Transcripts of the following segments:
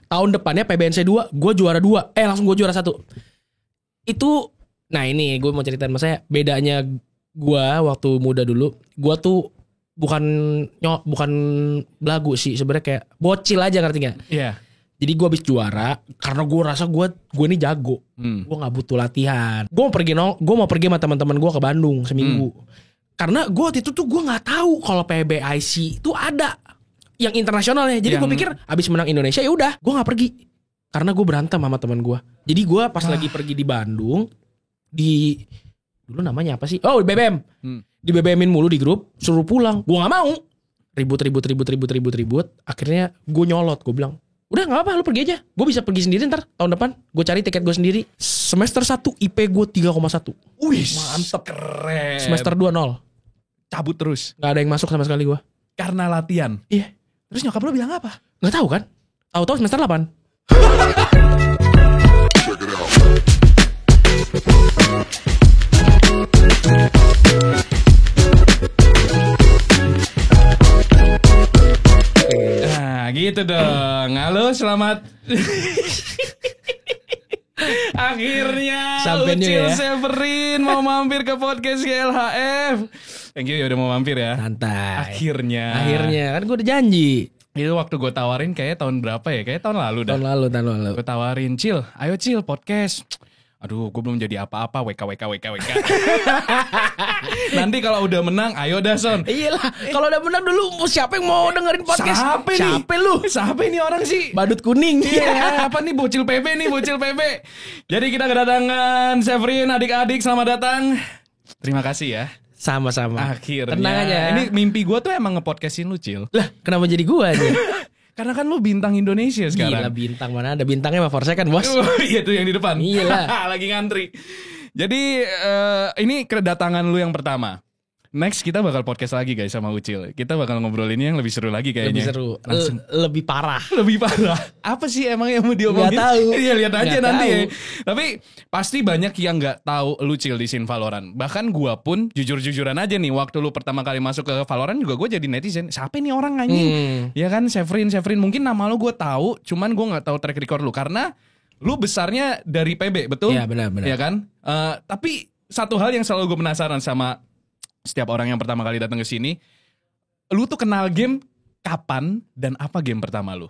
Tahun depannya PBNC 2 gue juara 2. Langsung gue juara 1. Itu, nah ini gue mau ceritain mas saya. Bedanya gue waktu muda dulu, gue tuh bukan belagu sih sebenarnya, kayak bocil aja ngerti gak? Iya. Jadi gue habis juara karena gue rasa gue ini jago. Gue nggak butuh latihan. Gue mau pergi sama teman-teman gue ke Bandung seminggu. Karena gue waktu itu tuh gue nggak tahu kalau PBIC itu ada yang internasionalnya. Jadi gue pikir abis menang Indonesia ya udah gue nggak pergi. Karena gue berantem sama teman gue. Jadi gue pas lagi pergi di Bandung, di dulu namanya apa sih? Oh, BBM. Di BBM-in mulu di grup, suruh pulang. Gue nggak mau. Ribut. Akhirnya gue nyolot. Gue bilang, udah gak apa, lu pergi aja. Gue bisa pergi sendiri ntar tahun depan. Gue cari tiket gue sendiri. Semester 1 IP gue 3,1. Wih, mantep, keren. Semester 2 0. Cabut terus. Gak ada yang masuk sama sekali gue. Karena latihan. Iya. Terus nyokap lu bilang apa? Gak tahu kan. Tahu-tahu semester 8. Nah gitu dong. Halo, selamat. Akhirnya Sampai Ucil ya. Severin mau mampir ke podcast GLHF. Thank you ya udah mau mampir ya. Santai. Akhirnya Kan gue udah janji. itu waktu gue tawarin kayak tahun berapa ya? Kayak tahun lalu dah. Tahun lalu. Gue tawarin, Cil, ayo Cil podcast. Aduh, gue belum jadi apa-apa. WK. Nanti kalau udah menang, ayo dah Son. Iyalah, kalau udah menang dulu siapa yang mau dengerin podcast? Siapa lu? Siapa ini orang sih? Badut kuning. Iya, apa nih bocil PB nih, bocil PB. Jadi kita kedatangan Severin, adik-adik selamat datang. Terima kasih ya. Sama-sama. Akhirnya. Tenang aja. Ini mimpi gue tuh emang ngepodcastin lu, Cil. Lah, kenapa jadi gua aja? Karena kan lu bintang Indonesia sekarang. Gila, bintang mana ada, bintangnya mah Forsaken, Bos. Iya tuh yang di depan. Iyalah. Lagi ngantri. Jadi ini kedatangan lu yang pertama. Next kita bakal podcast lagi guys sama Ucil. Kita bakal ngobrol ini yang lebih seru lagi kayaknya. Lebih seru. Langsung Lebih parah. lebih parah. Apa sih emang yang mau diomongin? Nggak tahu. Iya lihat aja Nggak nanti tahu. ya. Tapi pasti banyak yang nggak tahu lu Cil di scene Valorant. Bahkan gua pun jujur-jujuran aja nih, waktu lu pertama kali masuk ke Valorant juga gue jadi netizen. Siapa nih orang anjing? Ya kan Severin. Mungkin nama lu gue tahu, cuman gue nggak tahu track record lu karena lu besarnya dari PB, betul? Iya, benar. Ya kan? Tapi satu hal yang selalu gue penasaran sama setiap orang yang pertama kali datang ke sini, lu tuh kenal game kapan dan apa game pertama lu?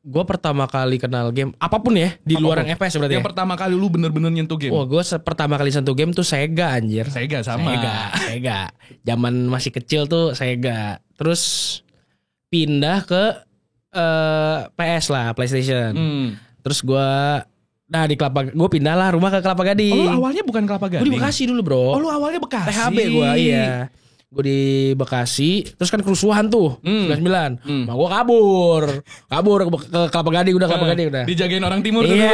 Gue pertama kali kenal game apapun ya di luar yang FPS berarti. Yang pertama kali lu bener-bener nyentuh game? Wah, gue pertama kali sentuh game tuh Sega anjir. Sega sama. Sega. Zaman masih kecil tuh Sega. Terus pindah ke PS lah, PlayStation. Terus gue gue pindah lah rumah ke Kelapa Gading. Oh, lu awalnya bukan Kelapa Gading? Gue di Bekasi dulu bro. Oh, lu awalnya Bekasi? THB gue, iya. Gue di Bekasi. Terus kan kerusuhan tuh 99. Nah, gue kabur ke Kelapa Gading. Udah Kelapa Gading udah. Dijagain orang timur tuh. Iya.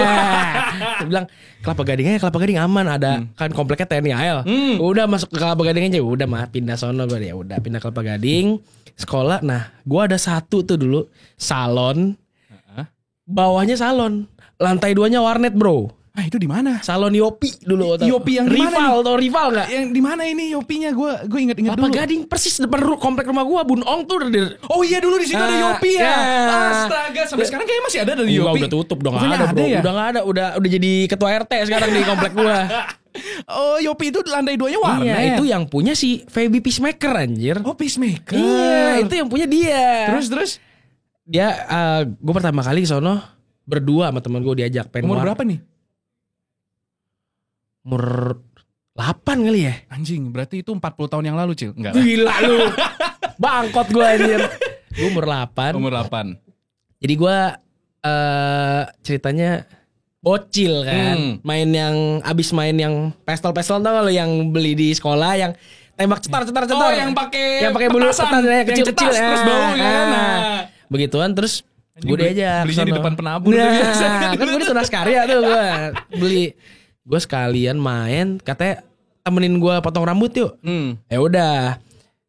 Dia bilang Kelapa Gading aman. Ada kan kompleknya TNI AL. Udah masuk ke Kelapa Gading aja. Udah mah pindah sono gue. Ya udah pindah Kelapa Gading. Sekolah. Nah gue ada satu tuh dulu salon. Bawahnya salon. Lantai 2-nya warnet bro. Ah itu di mana? Salon Yopi dulu. Yopi yang di mana? Rival nggak? Yang di mana ini Yopinya? Gue inget-inget Kelapa dulu. Gading persis depan komplek rumah gue. Bun Ong tuh. Oh iya dulu di situ ada Yopi ya. Astaga, sampai sekarang kayaknya masih ada dari Yopi. Udah tutup dong. Bukannya Ada bro. ya? Udah nggak ada. Udah jadi ketua RT sekarang di komplek gue. Oh Yopi itu lantai 2-nya warnet. Iya, itu yang punya si Feby Peacemaker anjir. Oh Peacemaker. Iya, itu yang punya dia. Terus? Dia gue pertama kali ke sono berdua sama teman gue diajak pengen. Umur berapa nih? Umur 8 kali ya. Anjing, berarti itu 40 tahun yang lalu, Cil. Enggak lah. Gila lu. Bangkot gue anjir. Gue umur 8. Umur 8. Jadi gue ceritanya bocil kan. Abis main yang pestol-pestol tau lo yang beli di sekolah yang tembak cetar. Oh, yang pakai bulu petasan, petasan yang kecil-kecil cetas, terus bau kan. Begituan terus gue diajak belinya di sono. depan penabur. Nah, kan gue di Tunas Karya tuh gue beli. Gue sekalian main, katanya temenin gue potong rambut yuk. Ya udah,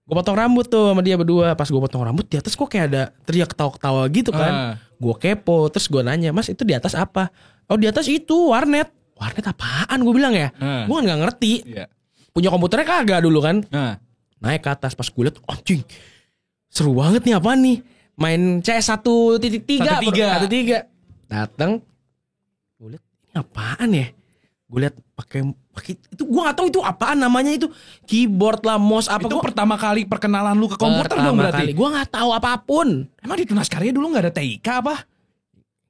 gue potong rambut tuh sama dia berdua. Pas gue potong rambut di atas kok kayak ada teriak ketawa-ketawa gitu kan. Gue kepo, terus gue nanya, Mas itu di atas apa? Oh di atas itu warnet. Warnet apaan gue bilang ya? Gue kan gak ngerti. Punya komputernya kagak dulu kan. Naik ke atas pas gue liat, anjing seru banget nih apaan nih. main CS 1.3 1.3. Datang, gue liat ini apaan ya? Gue liat pakai itu, gue nggak tahu itu apaan namanya, itu keyboard lah, mouse apa. Itu gua, pertama kali perkenalan lu ke komputer dong berarti. Gue nggak tahu apapun. Emang di Tunas Karya dulu nggak ada TIK apa?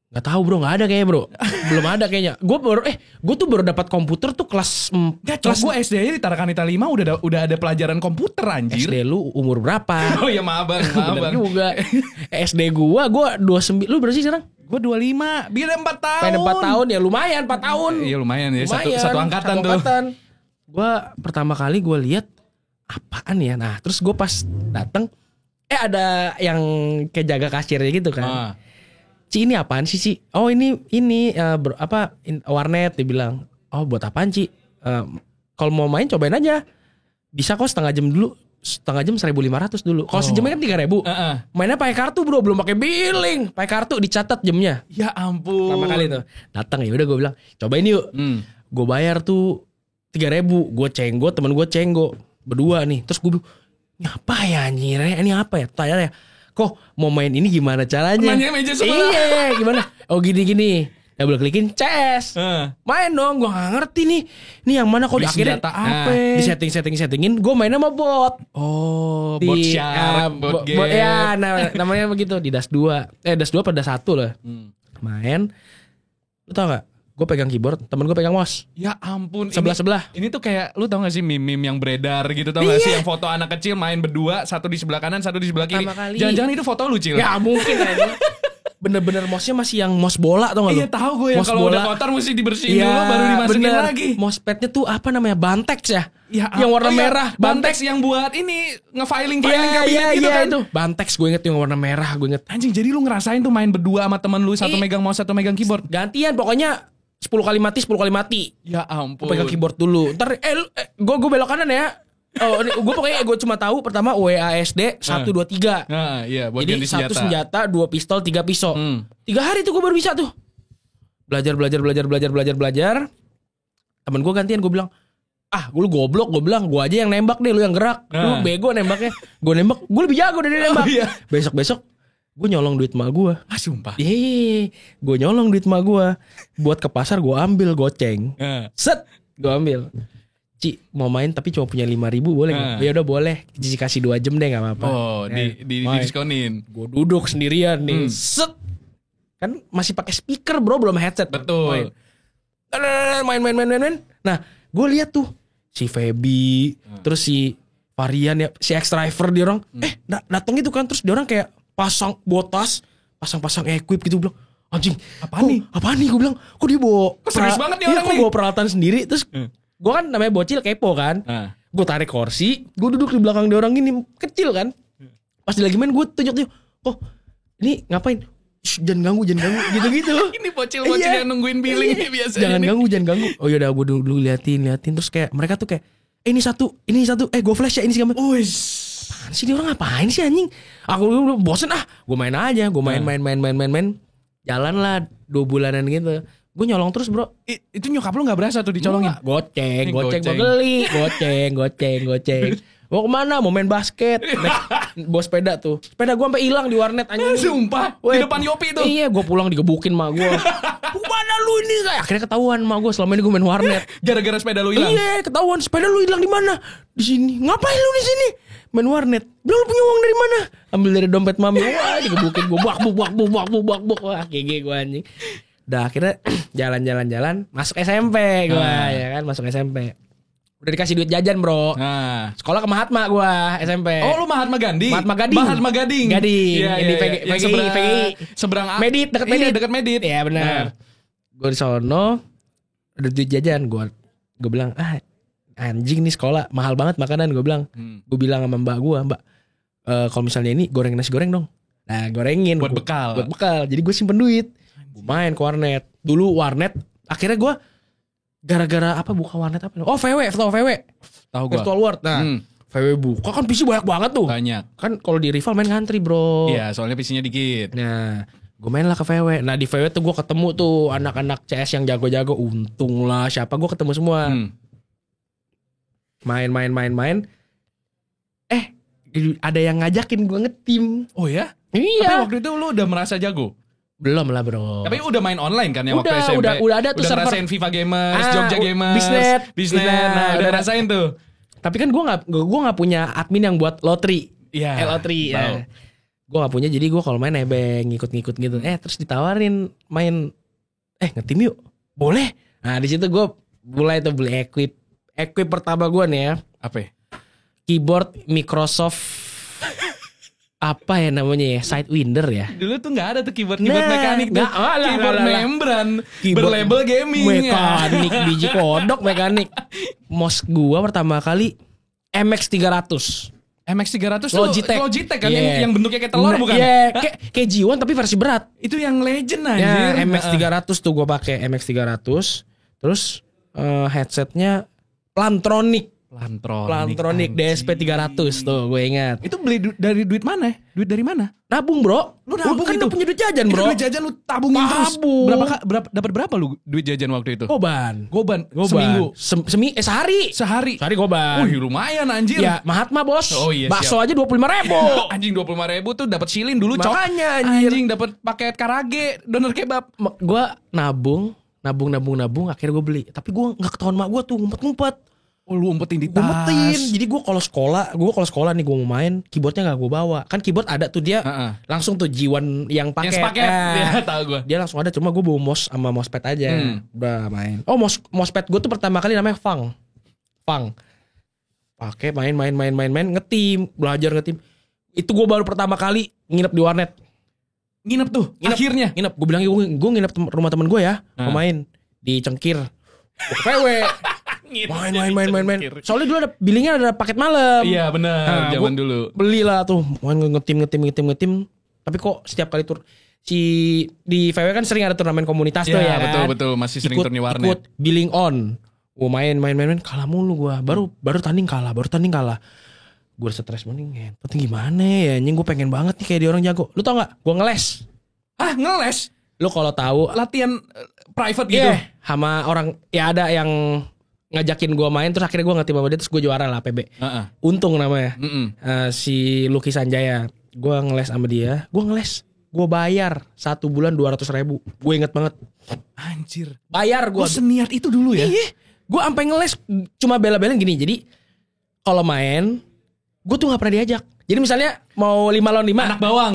Nggak tahu bro, nggak ada kayaknya bro. Belum ada kayaknya. Gue tuh baru dapat komputer tuh kelas kelas gue SD aja di Tarakanita 5 udah ada pelajaran komputer anjir. SD lu umur berapa? Oh ya maaf bang. Bener juga. SD gue 29. Lu berapa sih sekarang? Gue 25. Beda 4 tahun. Beda 4 tahun ya, lumayan 4 tahun. Iya lumayan ya, satu angkatan tuh. Gue pertama kali gue lihat apaan ya. Nah terus gue pas dateng, ada yang kayak jaga kasirnya gitu kan. Ci ini apaan sih Ci? Oh ini warnet, dia bilang. Oh buat apaan Ci? Kalau mau main cobain aja. Bisa kok setengah jam dulu. Setengah jam 1.500 dulu. Kalau sejamnya kan 3.000. Mainnya pakai kartu bro, belum pakai billing. Pakai kartu dicatat jamnya. Ya ampun. Pertama kali tuh. Datang ya udah gue bilang, cobain yuk. Gue bayar tuh 3.000. Gue cenggo, temen gue cenggo. Berdua nih. Terus gue bilang, ini apa ya anjir? Ini apa ya? Tanya ya. Kok mau main ini gimana caranya? Nanya meja sebelah. Iya, gimana? Oh gini. Double klikin CS. Main dong, gue gak ngerti nih. Ini yang mana kok akhirnya apa? Di settingin, gue main sama bot. Oh, bot shark, bot game. Bot, ya, namanya begitu di DAS 2. DAS 2 pada 1 lah. Main. Lu tau gak? Gue pegang keyboard, temen gue pegang mouse. Ya ampun. Sebelah-sebelah. Ini tuh kayak, lu tau gak sih meme yang beredar gitu, tau gak sih? Yang foto anak kecil main berdua, satu di sebelah kanan, satu di sebelah kiri. Jangan-jangan itu foto lu, Cil. Ya mungkin aja. Bener-bener mouse-nya masih yang mouse bola tau gak lu? Iya tahu gue yang kalau udah kotor mesti dibersihin dulu baru dimasukin lagi. Mousepadnya tuh apa namanya? Bantex ya? Yang warna merah. Bantex yang buat ini nge-filing kabinet gitu kan? Itu. Bantex gue inget yang warna merah, gue inget. Anjing, jadi lu ngerasain tuh main berdua sama temen lu, satu megang mouse, satu megang keyboard. Gantian pokoknya 10 kali mati. Ya ampun. Gue pegang keyboard dulu. Ntar gue belok kanan ya. Oh, gue pokoknya gue cuma tahu pertama WASD 1 2 3. Nah, iya buat jadi ganti senjata. 1 senjata, 2 pistol, 3 pisau. 3 hari tuh gue baru bisa tuh. Belajar. Temen gue gantian, gue bilang, lu goblok, gue bilang, gue aja yang nembak deh, lu yang gerak. Lu bego nembaknya. Gue nembak, gue lebih jago dari nembak. Iya. Besok gue nyolong duit emak gue. Sumpah. Gue nyolong duit emak gue. Buat ke pasar gue ambil goceng. Set, gue ambil. Ci mau main tapi cuma punya 5.000 boleh gak? Ya udah boleh. Cici kasih 2 jam deh gak apa-apa. Oh di diskonin. Gue duduk sendirian nih. Set. Kan masih pakai speaker bro, belum headset. Betul. Main. Nah gue lihat tuh si Feby, terus si Varian ya, si X-Driver dia orang. Datang gitu kan, terus dia orang kayak pasang botas, pasang equip gitu, bilang anjing apaan nih gue bilang, kok dia bawa serius banget nih orang kok bawa peralatan sendiri. Terus gue kan namanya bocil kepo kan. Gue tarik kursi, gue duduk di belakang dia orang gini, kecil kan. Pas dia lagi main gue tunjuk, oh ini ngapain? Jangan ganggu gitu. Ini bocil yang nungguin billing nih biasanya. Jangan ganggu. Oh yaudah gue dulu liatin. Terus kayak mereka tuh kayak ini satu, gue flash ya ini sih gambar. Apaan sih dia orang, ngapain sih anjing? Aku bosen gue main aja. Gue main. Jalan lah 2 bulanan gitu. Gue nyolong terus bro. Itu nyokap lu gak berasa tuh dicolongin? Goceng mau geli. Goceng. Mau kemana? Mau main basket. Bawa sepeda tuh. Sepeda gue sampai hilang di warnet anjing. Sumpah. Di depan Yopi tuh. Iya, gue pulang digebukin mak gue. Mana lu ini? Akhirnya ketahuan mak gue, selama ini gue main warnet. Gara-gara sepeda lu hilang. Iya, ketahuan. Sepeda lu hilang di mana? Di sini. Ngapain lu di sini? Main warnet. Bilang lu punya uang dari mana? Ambil dari dompet mami. Wah, digebukin gue. Bak. Wah, gege gue anjing. Udah akhirnya jalan masuk SMP gue, ya kan, masuk SMP. Udah dikasih duit jajan bro. Sekolah ke Mahatma gue SMP. Oh lu Mahatma Gading. Gading. Iya, Ini PGI. Seberang Medit, dekat Medit. Iya benar. Gue di sono ada duit jajan. Gue bilang anjing nih sekolah mahal banget makanan. Gue bilang sama mbak gue, mbak kalau misalnya ini goreng nasi goreng dong. Nah gorengin buat bekal. Jadi gue simpen duit. Gue main ke warnet. Dulu warnet. Akhirnya gue gara-gara apa buka warnet apa? Oh VW. Tahu gue. Virtual World. Nah VW buka kan PC banyak banget tuh. Banyak. Kan kalau di rival main ngantri bro. Iya soalnya PC-nya dikit. Nah gue main lah ke VW. Nah di VW tuh gue ketemu tuh anak-anak CS yang jago-jago. Untung lah siapa, gue ketemu semua. Main. Ada yang ngajakin gue ngetim. Oh ya? Iya. Tapi waktu itu lu udah merasa jago? Belum lah bro. Tapi udah main online kan ya waktu Udah, SMP? udah ada tuh udah server. ngerasain FIFA Gamers, Jogja Gamers, Bisnet. Nah udah ngerasain tuh. Tapi kan gue nggak punya admin yang buat lotri. Iya. Lotri. Tahu. Ya. Gue nggak punya, jadi gue kalau main nebeng ngikut-ngikut gitu. Terus ditawarin main ngetim yuk. Boleh. Nah di situ gue mulai tuh beli equip pertama gue nih ya. Apa? Keyboard Microsoft apa ya namanya ya, Sidewinder ya. Dulu tuh nggak ada tuh keyboard mekanik tuh. Keyboard membran berlabel gaming. Mekanik biji kodok mekanik. Mouse gua pertama kali MX 300. MX 300 tuh Logitech kan yang bentuknya kayak telur bukan? Iya, kayak G1 tapi versi berat. Itu yang legend anjir. Ya, MX 300 tuh gua pakai MX 300. Terus headsetnya Plantronic DSP 300 tuh gue ingat. Itu beli dari duit mana? Duit dari mana? Nabung bro. Lu nabung kan itu? Punya duit jajan bro. Duit jajan lu tabungin terus. Dapat berapa lu duit jajan waktu itu? Goban. Seminggu. Sehari. Sehari goban. Wih lumayan anjir. Ya Mahatma bos. Oh iya. Bakso aja 25.000. Anjing 25.000 tuh dapat silin dulu cok. Makanya anjing dapat paket karage, doner kebab. Gue nabung. Akhirnya gue beli. Tapi gue nggak ketahuan mak gue tuh ngumpet. Oh lu umpetin di tas. Jadi gue kalau sekolah nih gue mau main, keyboardnya nggak gue bawa. Kan keyboard ada tuh dia langsung tuh G1 yang pakai. Yang paket. Ya, tahu gue. Dia langsung ada, cuma gue bawa mouse sama mousepad aja. Udah main. Oh mousepad gue tuh pertama kali namanya Fang. Pakai main belajar ngetim. Itu gue baru pertama kali nginep di warnet. Akhirnya. Nginep. Gue bilang gue nginep rumah temen gue ya. Mau main di Cengkir. PW. Main. Soalnya dulu ada billingnya ada paket malam. Iya benar. Zaman dulu. Belilah tuh, main ngetim. Tapi kok setiap kali di VW kan sering ada turnamen komunitas tuh ya kan. Betul masih sering turun di warnet. Ikut billing on. Gue main kalah mulu gue. Baru tanding kalah. Gue stres mending. Penting gimana ya? Gue pengen banget nih kayak dia orang jago. Lu tau nggak? Gue ngeles. Ngeles? Lu kalau tahu latihan private gitu. Sama orang ya ada yang ngajakin gue main, terus akhirnya gue ngetim sama dia, terus gue juara lah PB. Untung namanya. Si Lucky Sanjaya. Gue ngeles sama dia. Gue bayar 1 bulan 200.000. Gue inget banget. Anjir. Bayar gue. Gue seniat itu dulu ya. Iya. Gue sampai ngeles cuma bela-belain gini. Jadi kalau main, gue tuh nggak pernah diajak. Jadi misalnya mau 5 lawan 5 anak bawang.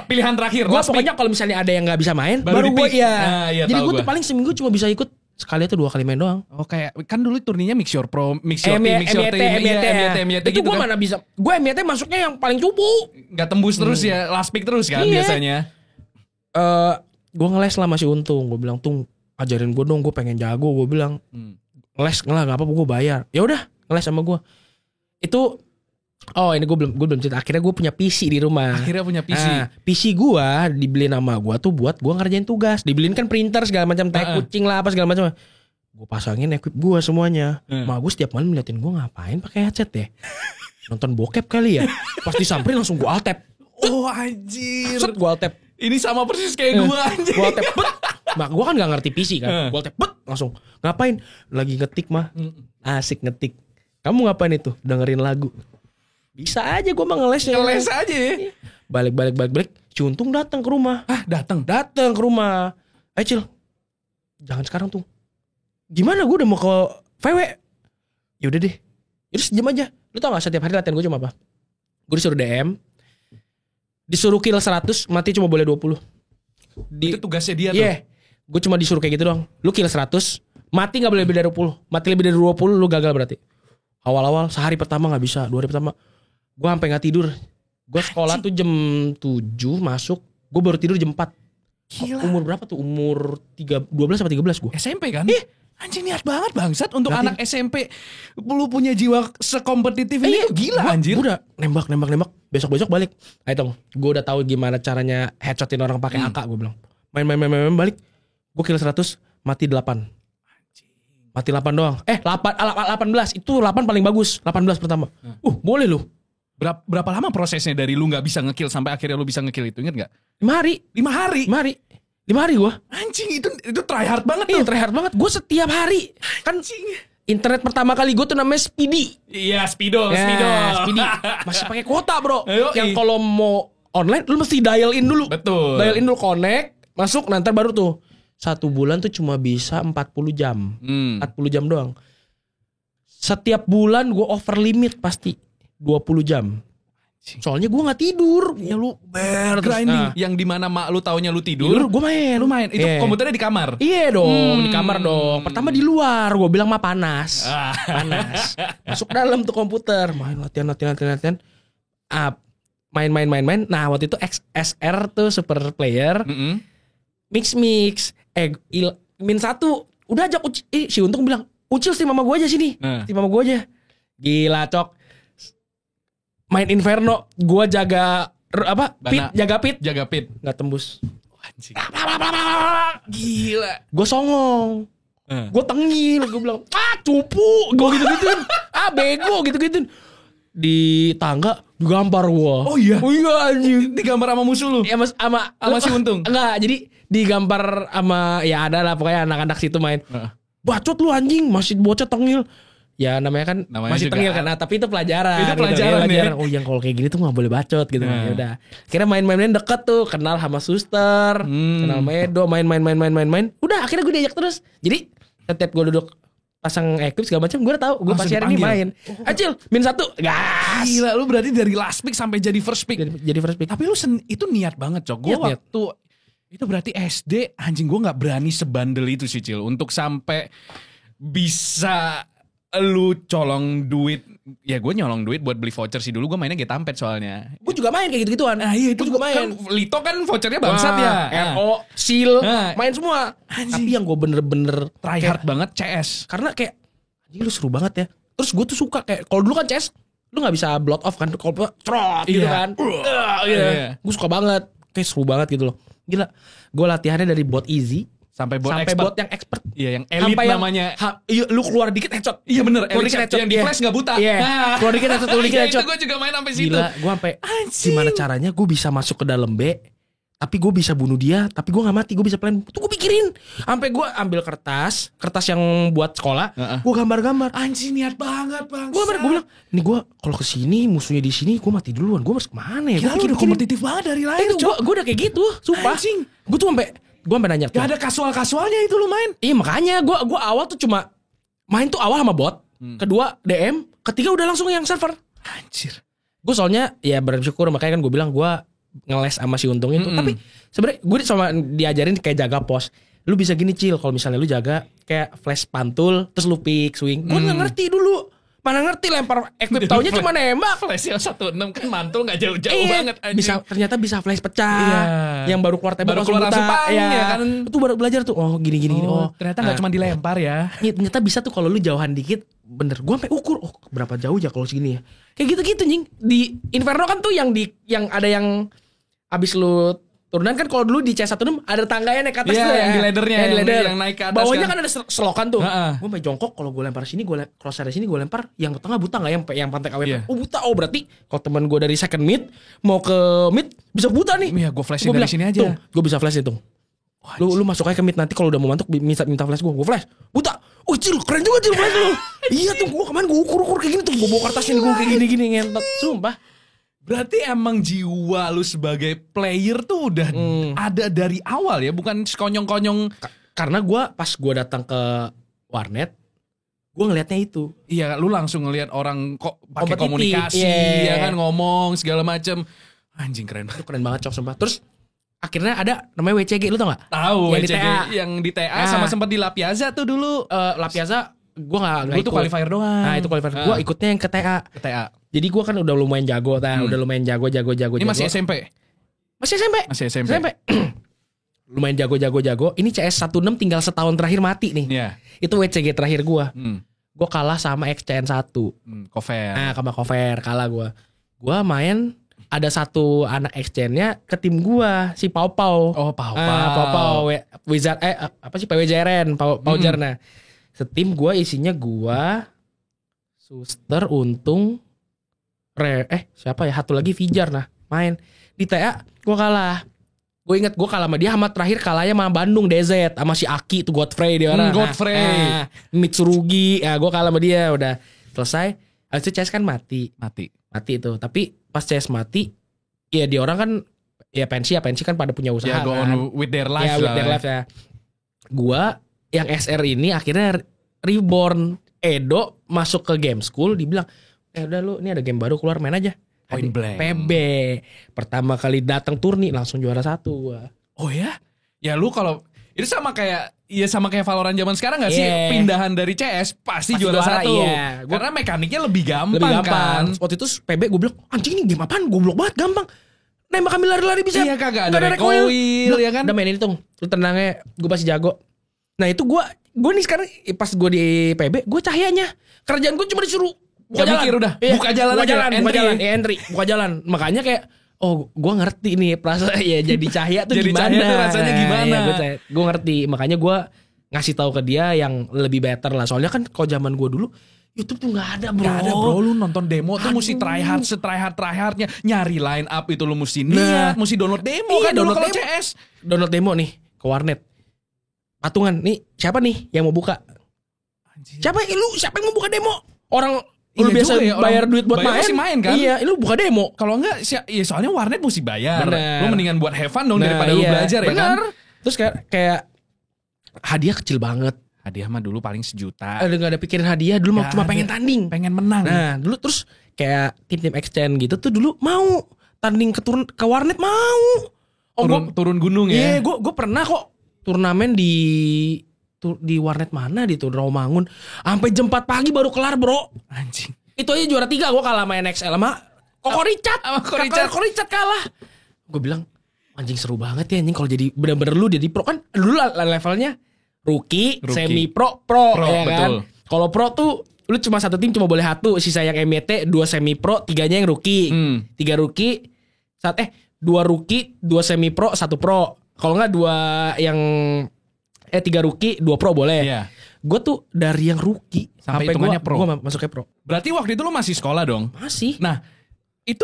Pilihan terakhir. Gue pokoknya kalau misalnya ada yang nggak bisa main, baru gue iya. Jadi gue tuh paling seminggu cuma bisa ikut sekali atau 2 kali main doang. Oh kayak kan dulu turninya Mix Your Pro, Mix Your Team, MYT itu gitu gue kan. mana bisa. Gue MYT masuknya yang paling cupu. Gak tembus terus ya, last pick terus kan biasanya. Gue ngeles lah masih untung. Gue bilang Tung ajarin gue dong, gue pengen jago. Gue bilang ngeles nggak apa-apa, gue bayar. Ya udah ngeles sama gue. Itu ini gue belum cerita. Akhirnya gue punya PC di rumah. PC gue dibeliin sama gue tuh buat gue ngerjain tugas. Dibeliin kan printer segala macam, tai kucing lah apa segala macam. Gue pasangin equip gue semuanya. Mak gue setiap malam ngeliatin gue ngapain pakai headset ya. Nonton bokep kali ya. Pas disamperin langsung gue alt-tab. Oh anjir. Set gue alt-tab. Ini sama persis kayak gue anjir. Gue alt-tab. Mak gue kan gak ngerti PC kan. Gue alt-tab. Langsung. Ngapain? Lagi ngetik mah. Asik ngetik. Kamu ngapain itu? Dengerin lagu. Bisa aja gue mah ngelesnya. Ngeles aja ya. Balik. Cuntung datang ke rumah. Datang ke rumah. Cil, jangan sekarang tuh. Gimana gue udah mau ke VW. Yaudah deh. Yaudah sejam aja. Lu tau gak setiap hari latihan gue cuma apa? Gue disuruh DM. Disuruh kill 100. Mati cuma boleh 20. Itu tugasnya dia tuh. Iya. Gue cuma disuruh kayak gitu doang. Lu kill 100. Mati gak boleh lebih dari 20. Mati lebih dari 20 lu gagal berarti. Awal-awal sehari pertama gak bisa. 2 hari pertama gue sampai gak tidur. Gue sekolah tuh jam 7 masuk. Gue baru tidur jam 4. Gila. Umur berapa tuh? Umur 12 apa 13 gue. SMP kan? Anjing niat banget bangsat untuk anak SMP. Lu punya jiwa sekompetitif ini gila anjir. Gue udah nembak. Besok balik. Ayo gue udah tahu gimana caranya headshotin orang pakai AK. Gue bilang main balik. Gue kill 100 mati 8. Mati 8 doang. 18. Itu 8 paling bagus. 18 pertama. Boleh lu. Berapa lama prosesnya dari lu gak bisa ngekill sampai akhirnya lu bisa ngekill itu, inget gak? 5 hari. 5 hari gue. Anjing itu try hard banget tuh. Iya try hard banget. Gue setiap hari. Kan internet pertama kali gue tuh namanya Speedy. Iya Speedo. Speedy. Masih pakai kuota bro. Yang kalau mau online lu mesti dial in dulu. Betul. Dial in dulu, connect, masuk, nanti baru tuh 1 bulan tuh cuma bisa 40 jam. 40 jam doang. Setiap bulan gue over limit pasti 20 jam. Soalnya gue gak tidur. Ya lu grinding. Yang dimana mak lu taunya lu tidur gue main. Lu main. Itu komputernya di kamar? Iya dong, di kamar dong. Pertama di luar, gue bilang mah panas. Panas. Masuk dalam tuh komputer, main latihan. Main. Nah waktu itu XSR tuh super player. Mix. Min 1. Udah ajak si Untung bilang, Ucil si mama gue aja sini. Si mama gue aja. Gila cok. Main Inferno, gua jaga jaga pit nggak tembus. Anjing. Gila, gua songong, gua tengil, gua bilang cupu, gua gitu-gituin, bego gitu-gituin. Di tangga digampar gua. Oh iya anjing, digambar sama musuh lu. Ya sama si Untung. Enggak, jadi digampar sama ya ada lah pokoknya anak-anak situ main. Bacot lu anjing, masih bocah tengil. Ya namanya kan masih tengil kan, tapi itu pelajaran. Itu pelajaran gitu. Oh yang kalau kayak gini tuh gak boleh bacot gitu. Ya udah. Akhirnya main deket tuh, kenal sama suster, kenal Medo, main. Udah akhirnya gue diajak terus. Jadi setiap gue duduk pasang equip segala macam, gue udah tahu gue pasti hari ini main. Acil, min 1, gas. Gila, lu berarti dari last pick sampai jadi first pick. Jadi first pick. Tapi lu itu niat banget, Cok. Gue waktu itu berarti SD, anjing gue gak berani sebandel itu sih, Cil. Untuk sampai bisa lu colong duit. Ya gue nyolong duit buat beli voucher sih. Dulu gue mainnya Getampet soalnya. Gue juga main kayak gitu-gituan. Iya itu juga main. Kan, Lito kan vouchernya bangsat ya. RO, Seal, main semua. Tapi yang gue bener-bener try hard banget CS. Karena kayak anjing lu seru banget ya. Terus gue tuh suka kayak kalau dulu kan CS lu gak bisa blood off kan. Kalau trot gitu kan. Gue suka banget. Kayak seru banget gitu loh. Gila. Gue latihannya dari bot easy sampai bot yang expert. Iya yang elite namanya. Iya lu keluar dikit headshot. Iya bener. Keluar dikit headshot. Yang di flash gak buta. Iya. Keluar dikit headshot. Itu gue juga main sampai situ. Gila. Gue sampai gimana caranya gue bisa masuk ke dalam B. Tapi gue bisa bunuh dia. Tapi gue gak mati. Gue bisa plan. Tuh gue pikirin. Sampai gue ambil kertas yang buat sekolah. Gue gambar-gambar. Anjing niat banget bang. Gue bilang. Ini gue kalau kesini musuhnya di sini. Gue mati duluan. Gue harus kemana ya. Gue udah kompetitif banget dari lain. Gue udah kayak gitu. Sumpah. Anjing. Gue tuh sampai nanya tuh. Gak ada kasual-kasualnya itu lu main. Iya makanya gue awal tuh cuma main tuh awal sama bot. Kedua DM. Ketiga udah langsung yang server. Anjir. Gue soalnya ya bersyukur. Makanya kan gue bilang gue ngeles sama si Untung itu. Tapi sebenarnya gue sama diajarin kayak jaga pos. Lu bisa gini Cil. Kalau misalnya lu jaga kayak flash pantul. Terus lu pick swing. Gue gak ngerti dulu. Mana ngerti lempar equip taunya cuma nembak. Flash yang 16 kan mantul gak jauh-jauh banget anjing. Ternyata bisa flash pecah. Yang baru keluar tembak baru keluar langsung pang ya kan. Itu baru belajar tuh. Oh gini. Oh ternyata gak cuma dilempar ya. Ternyata bisa tuh kalau lu jauhan dikit. Bener. Gue sampai ukur. Oh berapa jauh ya kalau segini ya. Kayak gitu-gitu nying. Di Inferno kan tuh yang ada yang abis lu turunan kan kalau dulu di CS16 ada tangganya naik ke atas tuh yang di laddernya yang naik ke atas bawahnya kan ada selokan tuh. Gue sampai jongkok kalau gue lempar sini gue crosshair sini gue lempar yang tengah buta nggak yang pantai AWP. Oh buta. Oh berarti kalau teman gue dari second mid mau ke mid bisa buta nih. Iya gue flashin dari sini aja. Gue bisa flash itu. Lu masuk aja ke mid nanti kalau udah mau mantuk minta flash gue flash buta. Oh Cil keren juga Cil flash lu. Iya tuh gue kemarin gue ukur kayak gini tuh gue bawa kertasnya gue kayak gini ngentot sumpah. Berarti emang jiwa lu sebagai player tuh udah ada dari awal ya, bukan sekonyong-konyong. Karena pas gue datang ke warnet, gue ngelihatnya itu. Iya, lu langsung ngelihat orang kok pakai komunikasi, ya kan ngomong segala macam. Anjing keren. Itu keren banget cok sumpah. Terus akhirnya ada namanya WCG, lu tau gak? Tahu WCG yang di TA sama sempat di La Piazza tuh dulu. La Piazza gue gak ikut. Itu qualifier doang. Nah itu qualifier. Gue ikutnya yang ke TA. Jadi gue kan udah lumayan jago, udah lumayan jago. Ini masih SMP? Masih SMP. Lumayan jago. Ini CS 16 tinggal setahun terakhir mati nih. Yeah. Itu WCG terakhir gue. Gue kalah sama XCN 1. Cover. Nah sama Cover kalah gue. Gue main ada satu anak XCN-nya ke tim gue, si Pau. Oh Pau. Wizard apa sih PWJRN, Pau Jarna. Setim gue isinya gue, Suster, Untung, siapa ya? Satu lagi Fijar main. Di TA gue kalah. Gue inget gue kalah sama dia sama terakhir kalahnya sama Bandung DZ sama si Aki tuh Godfrey dia orang. Godfrey. Mitsurugi. Ya gue kalah sama dia udah selesai. Habis itu CS kan mati itu. Tapi pas CS mati ya dia orang kan ya pensi kan pada punya usaha Ya go kan. on with their life Ya with lah. their life ya. Gua yang SR ini akhirnya reborn. Edo masuk ke game school, dibilang udah lu ini ada game baru keluar, main aja. Point blank. PB pertama kali datang turni langsung juara 1 gua. Oh ya? Ya lu kalau itu sama kayak Valorant zaman sekarang gak sih? Yeah. Pindahan dari CS pasti juara 1. Iya. Karena mekaniknya lebih gampang kan. Waktu itu PB gue bilang anjing ini game apaan, goblok banget, gampang. Nembak ambil lari-lari bisa. Iya kagak ada recoil ya kan. Udah main ini tuh. Lu tenangnya, gue pasti jago. Nah itu gue nih sekarang pas gue di PB, gue cahayanya. Kerjaan gue cuma disuruh buka jalan. Mikir udah. Iya, Buka jalan aja. Entry. Buka jalan. Makanya kayak gue ngerti nih perasaan ya jadi cahaya tuh Jadi gimana. cahaya tuh rasanya gimana. Ya, gue ngerti. Makanya gue ngasih tahu ke dia yang lebih better lah. Soalnya kan kalau zaman gue dulu YouTube tuh nggak ada bro. Gak ada bro, lu nonton demo tuh mesti try hardnya, nyari line up itu lu mesti niat, mesti download demo Iya, kan dulu download kalau demo. CS. Download demo nih ke warnet. Patungan nih, siapa nih yang mau buka? Anjir. Siapa yang mau buka demo? Orang Iya lu biasa juga ya, orang bayar duit buat bayar pasti main kan? Iya, lu buka demo. Kalau enggak, ya soalnya warnet mesti bayar. Bener. Lu mendingan buat have fun dong daripada lu iya. belajar ya kan? Bener. Terus kayak hadiah kecil banget. Hadiah mah dulu paling 1 juta. Gak ada pikirin hadiah, dulu Gak cuma ada. pengen tanding. Pengen menang. Nah, dulu terus kayak tim-tim exchange gitu tuh dulu mau tanding ke warnet mau. Turun gunung ya. Iya, gue pernah kok turnamen di warnet mana di Rawamangun. Sampai jam 4 pagi baru kelar, bro. Anjing. Itu aja juara 3 gue kalah sama NXL sama Koko Richard. Koko Richard kalah. Gue bilang anjing seru banget ya anjing kalau jadi bener-bener lu jadi pro kan dulu levelnya rookie, semi pro ya kan. Betul. Kalau pro tuh lu cuma satu tim cuma boleh 1, sisa yang MYT, 2 semi pro, 3-nya yang rookie. 3 rookie, 2 rookie, 2 semi pro, 1 pro. Kalau enggak 2 yang 3 rookie, 2 pro boleh. Iya. Gue tuh dari yang rookie Sampai hitungannya pro. Gue masuknya pro. Berarti waktu itu lu masih sekolah dong? Masih. Nah, itu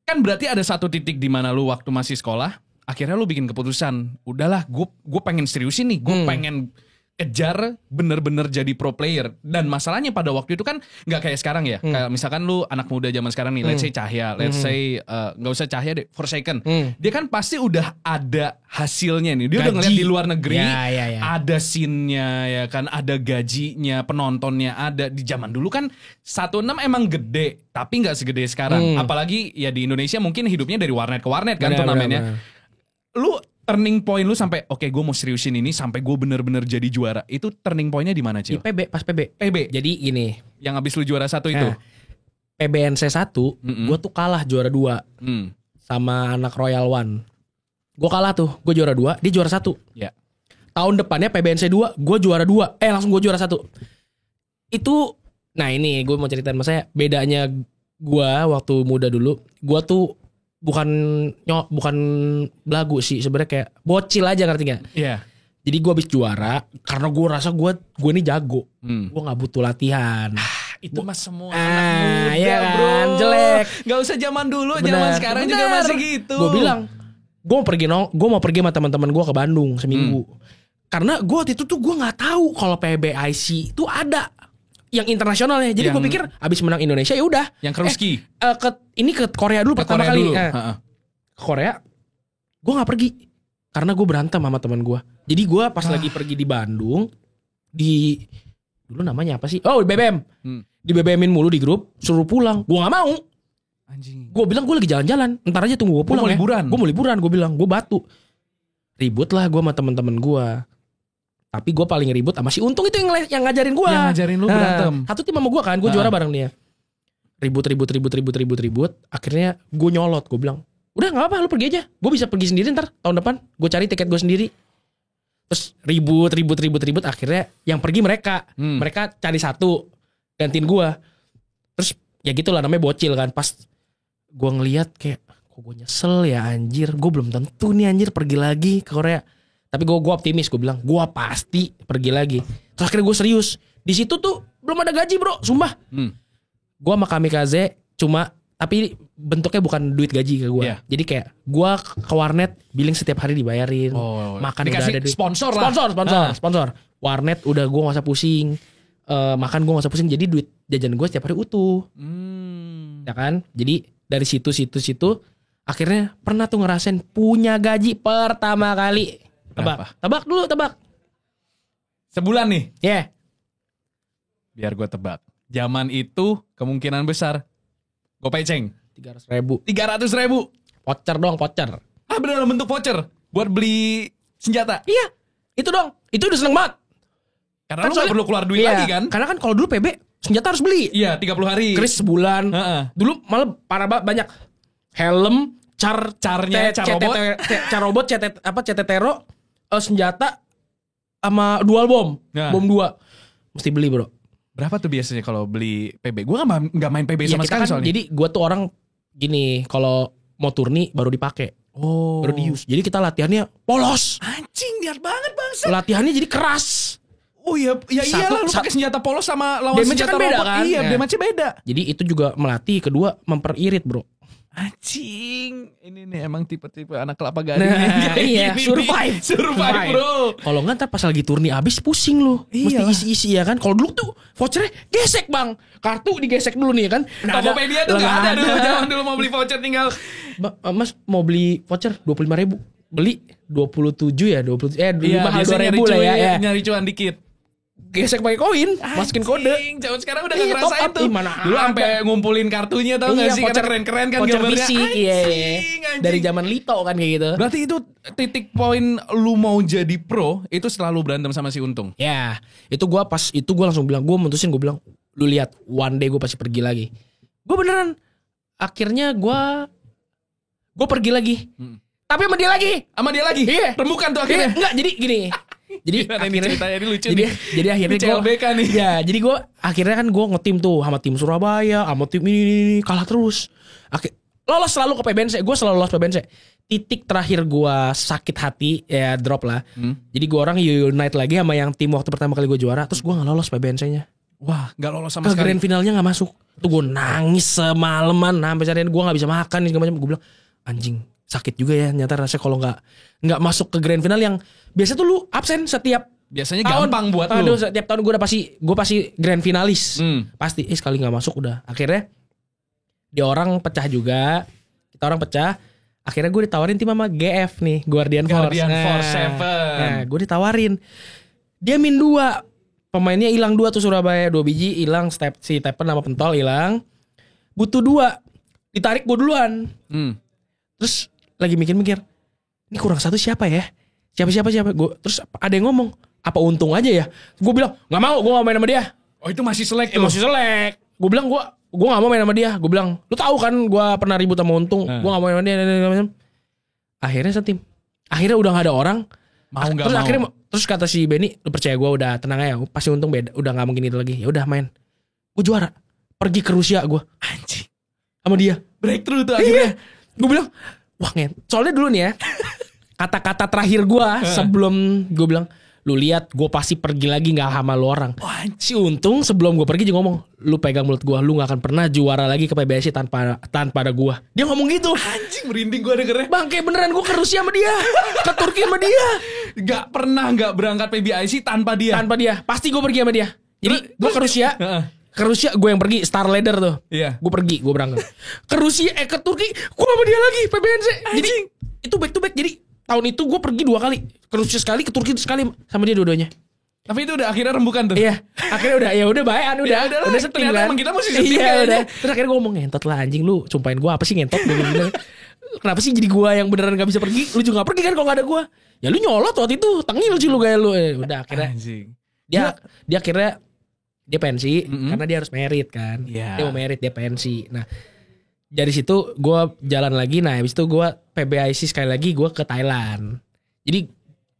kan berarti ada satu titik di mana lu waktu masih sekolah, akhirnya lu bikin keputusan, udahlah gue pengen seriusin nih, gue pengen kejar bener-bener jadi pro player. Dan masalahnya pada waktu itu kan nggak kayak sekarang ya. Kayak misalkan lu anak muda zaman sekarang nih, let's say Cahya, let's say nggak usah Cahya deh, Forsaken. Dia kan pasti udah ada hasilnya nih. Dia udah ngeliat di luar negeri, Ya. ada scene-nya ya kan, ada gajinya, penontonnya ada. Di zaman dulu kan 1.6 emang gede, tapi nggak segede sekarang. Apalagi ya di Indonesia mungkin hidupnya dari warnet ke warnet kan turnamennya. Lu turning point lu sampai oke, gue mau seriusin ini sampai gue bener-bener jadi juara. Itu turning pointnya di mana, Cil? Di PB, pas PB. Jadi gini. Yang habis lu juara 1 itu. PBNC 1, gue tuh kalah juara 2 sama anak Royal One. Gue kalah tuh, gue juara 2, dia juara 1. Ya. Tahun depannya PBNC 2, gue juara 2. Langsung gue juara 1. Itu, nah ini gue mau ceritain sama saya. Bedanya gue waktu muda dulu, gue tuh bukan belagu sih sebenarnya, kayak bocil aja, ngerti gak? Iya. Jadi gue habis juara karena gue rasa gue ini jago. Gue nggak butuh latihan. Itu mah semua anak muda, ya bro. kan, jelek. Gak usah zaman dulu, zaman sekarang juga masih gitu. Gue bilang, gue mau pergi sama teman-teman gue ke Bandung seminggu. Karena gue waktu itu tuh gue nggak tahu kalau PBIC itu ada yang internasionalnya. Jadi gue pikir abis menang Indonesia ya udah. Yang ke Ruski. Ini ke Korea dulu pertama Korea kali. dulu. Ke Korea, gue nggak pergi karena gue berantem sama teman gue. Jadi gue pas lagi pergi di Bandung, dulu namanya apa sih? Oh, BBM. Di BBM-in mulu di grup, suruh pulang. Gue nggak mau. Anjing. Gue bilang gue lagi jalan-jalan. Ntar aja tunggu gue pulang. Gue mau liburan. Gue bilang gue batu. Ribut lah gue sama teman-teman gue. Tapi gue paling ribut sama si Untung itu yang ngajarin gue. Yang ngajarin lu berantem. Satu tim sama gue kan, gue juara bareng dia. Ribut. Akhirnya gue nyolot. Gue bilang, udah nggak apa, lu pergi aja. Gue bisa pergi sendiri ntar tahun depan. Gue cari tiket gue sendiri. Terus ribut. Akhirnya yang pergi mereka. Mereka cari satu, gantiin gue. Terus ya gitulah, namanya bocil kan. Pas gue ngeliat kayak, kok gue nyesel ya anjir. Gue belum tentu nih anjir pergi lagi ke Korea. Tapi gue optimis, gue bilang gue pasti pergi lagi. Terus akhirnya gue serius. Di situ tuh belum ada gaji bro, sumpah. Gue sama Kamikaze cuma, tapi bentuknya bukan duit gaji ke gue. Yeah. Jadi kayak gue ke warnet, billing setiap hari dibayarin. Makan dikasih udah ada duit. Sponsor lah. Sponsor. Warnet udah gue gak usah pusing. Makan gue gak usah pusing. Jadi duit jajan gue setiap hari utuh. Ya kan. Jadi Dari situ akhirnya pernah tuh ngerasain punya gaji pertama kali. Berapa? Tebak dulu, tebak. Sebulan nih. Yeah. Biar gue tebak. Zaman itu kemungkinan besar gopay ceng 300.000. 300.000. Voucher dong, voucher. Beneran bentuk voucher buat beli senjata. Iya, itu dong. Itu udah seneng banget. Karena lu gak perlu keluar duit lagi kan. Karena kan kalau dulu PB senjata harus beli. Iya, 30 hari. Kris sebulan. Dulu malah parah banyak. Helm, car robot, CTTero, senjata sama dual bom. Bom 2. Mesti beli, Bro. Berapa tuh biasanya kalau beli PB? Gue gak main PB sama sekali soalnya. Jadi gue tuh orang gini, kalau mau turni baru dipakai. Baru diuse. Jadi kita latihannya polos. Anjing, lihat banget bangsa. Latihannya jadi keras. Oh iya, iyalah lu pakai senjata polos sama lawan senjata kan beda robot. Kan? Iya, damage-nya beda. Jadi itu juga melatih, kedua memperirit, Bro. Anjing, ini nih emang tipe-tipe anak kelapa gading. Iya, survive, bro. Kalau enggak ntar pas lagi turni abis pusing lu. Mesti isi-isi ya kan. Kalau dulu tuh vouchernya gesek, Bang. Kartu digesek dulu nih kan. Tokopedia tuh gak ada dulu. Zaman dulu mau beli voucher tinggal. Mas mau beli voucher 25.000. Beli 27 ya, 20 mahal 2.000 lah ya. Nyari cuan dikit. Gesek pakai koin, masukin kode. Zaman sekarang udah gak ngerasain tuh. Dulu sampai ngumpulin kartunya tau gak sih? Karena keren-keren kan gambarnya. Iya. Dari zaman Lito kan kayak gitu. Berarti itu titik poin lu mau jadi pro itu selalu berantem sama si Untung. Ya, itu gue langsung bilang, gue mutusin, gue bilang, lu lihat one day gue pasti pergi lagi. Gue beneran. Akhirnya gue pergi lagi. Tapi sama dia lagi. Iya. Rembukan tuh akhirnya. Enggak, jadi gini. Jadi akhirnya ceritanya ini lucu nih. Jadi akhirnya gue CLBK nih. Ya, jadi gue akhirnya kan gue ngetim tuh sama tim Surabaya, sama tim ini kalah terus. Lolos selalu ke PBNC. Gue selalu lolos PBNC. Titik terakhir gue sakit hati ya drop lah. Jadi gue orang unite lagi sama yang tim waktu pertama kali gue juara. Terus gue gak lolos PBNC-nya. Wah, gak lolos sama sekali. Ke grand finalnya gak masuk. Tuh gue nangis semalaman sampai seharian gue gak bisa makan segala macam. Gue bilang anjing sakit juga ya nyata rasanya kalau nggak masuk ke grand final yang biasa tuh lu absen setiap biasanya tahun, gampang buat lu. Setiap tahun gue pasti grand finalis. Pasti sekali nggak masuk udah. Akhirnya dia orang pecah juga. Kita orang pecah. Akhirnya gue ditawarin tim sama GF nih, Guardian Force 7. Nah, gue ditawarin. Dia min 2. Pemainnya hilang 2 tuh Surabaya, 2 biji hilang, si Tepen sama Pentol hilang. Butuh 2. Ditarik gue duluan. Terus lagi mikir-mikir, ini kurang satu siapa ya? Siapa? Gue terus ada yang ngomong, apa Untung aja ya? Gue bilang nggak mau, gue nggak main sama dia. Oh itu masih selek tuh. Masih selek. Gue bilang gue nggak mau main sama dia. Gue bilang, lu tahu kan gue pernah ribut sama Untung. Gue nggak mau main sama dia. Akhirnya setim. Akhirnya udah nggak ada orang. Terus akhirnya terus kata si Benny, lu percaya gue udah tenang aja. Pasti Untung beda. Udah nggak mungkin itu lagi. Ya udah main. Gue juara. Pergi ke Rusia gue. Anjing. Sama dia. Breakthrough tuh akhirnya. Gue bilang, wah soalnya dulu nih ya, kata-kata terakhir gue sebelum gue bilang, lu lihat gue pasti pergi lagi gak sama lu orang. Si Untung sebelum gue pergi juga ngomong, lu pegang mulut gue, lu gak akan pernah juara lagi ke PBSI tanpa ada gue. Dia ngomong gitu. Anjing merinding gue dengernya. Bangke beneran gue ke Rusia sama dia, ke Turki sama dia. Gak pernah gak berangkat PBIC tanpa dia. Pasti gue pergi sama dia. Jadi gue ke Rusia. Ke Rusia gue yang pergi Star Leader tuh. Iya. Gue berangkat. Ke Rusia ke Turki gue sama dia lagi PBNC. Jadi itu back to back. Jadi tahun itu gue pergi 2 kali. Ke Rusia sekali, ke Turki sekali sama dia dua-duanya. Tapi itu udah akhirnya rembukan tuh. Iya. Akhirnya udah bayan udah setim kan. Emang kita mesti setim udah. Terus akhirnya gue ngomong ngentot lah anjing lu. Sumpahin gue apa sih ngentot gitu. Kenapa sih jadi gue yang beneran gak bisa pergi? Lu juga gak pergi kan kalau gak ada gue. Ya lu nyolot waktu itu. Tengil sih lu gaya lu. Udah akhirnya. Anjing. Dia akhirnya dia pensi karena dia harus merit kan. Dia mau merit, dia pensi. Nah dari situ gue jalan lagi. Nah habis itu gue PBIC sekali lagi gue ke Thailand. Jadi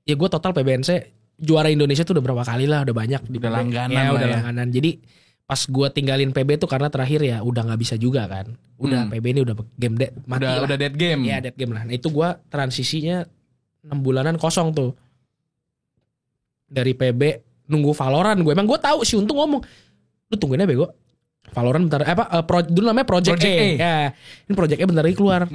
ya gue total PBNC juara Indonesia tuh udah berapa kali lah, udah banyak. Udah langganan ya, udah langganan. Jadi pas gue tinggalin PB tuh karena terakhir ya udah gak bisa juga kan. Udah PB ini udah game mati lah. Udah dead game. Iya dead game lah. Nah itu gue transisinya 6 bulanan kosong tuh. Dari PB nunggu Valorant gue. Emang gue tahu si Untung ngomong, lu tungguin aja bego. Valorant bentar dulu namanya Project A. Ya, ini Project A bentar lagi keluar.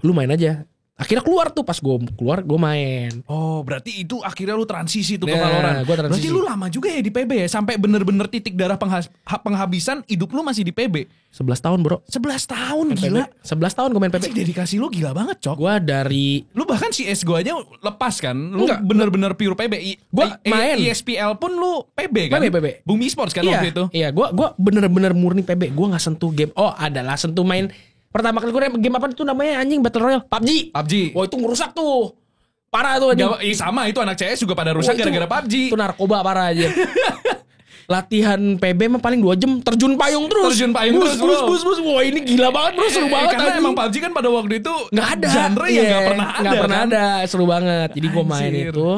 Lu main aja. Akhirnya keluar tuh, pas gue keluar gue main. Oh, berarti itu akhirnya lu transisi tuh ke Nah, Valorant. gua transisi. Berarti lu lama juga ya di PB ya, sampai bener-bener titik darah penghabisan hidup lu masih di PB. 11 tahun bro. 11 tahun Main gila. PB. 11 tahun gue main PB. Anjing, dedikasi lu gila banget, Cok. Gue dari Lu bahkan CS gue aja lepas kan. Lu Enggak. bener-bener pure PB. Gua main. ISPL pun lu PB kan? PB. Bumi Sports kan iya, waktu itu. Iya, gue bener-bener murni PB. Gue nggak sentuh game. Oh, adalah sentuh main. Pertama kali gue game apa itu namanya anjing, Battle Royale, PUBG. Wah itu ngerusak tuh. Parah tuh anjing. Sama itu anak CS juga pada rusak gara-gara PUBG. Itu narkoba parah aja. Latihan PB mah paling 2 jam, terjun payung terus. Bus. Wah ini gila banget bro, seru banget. Karena emang PUBG kan pada waktu itu nggak ada genre yang nggak pernah ada. Nggak pernah kan? ada, seru banget. Jadi gue main Anjir. itu.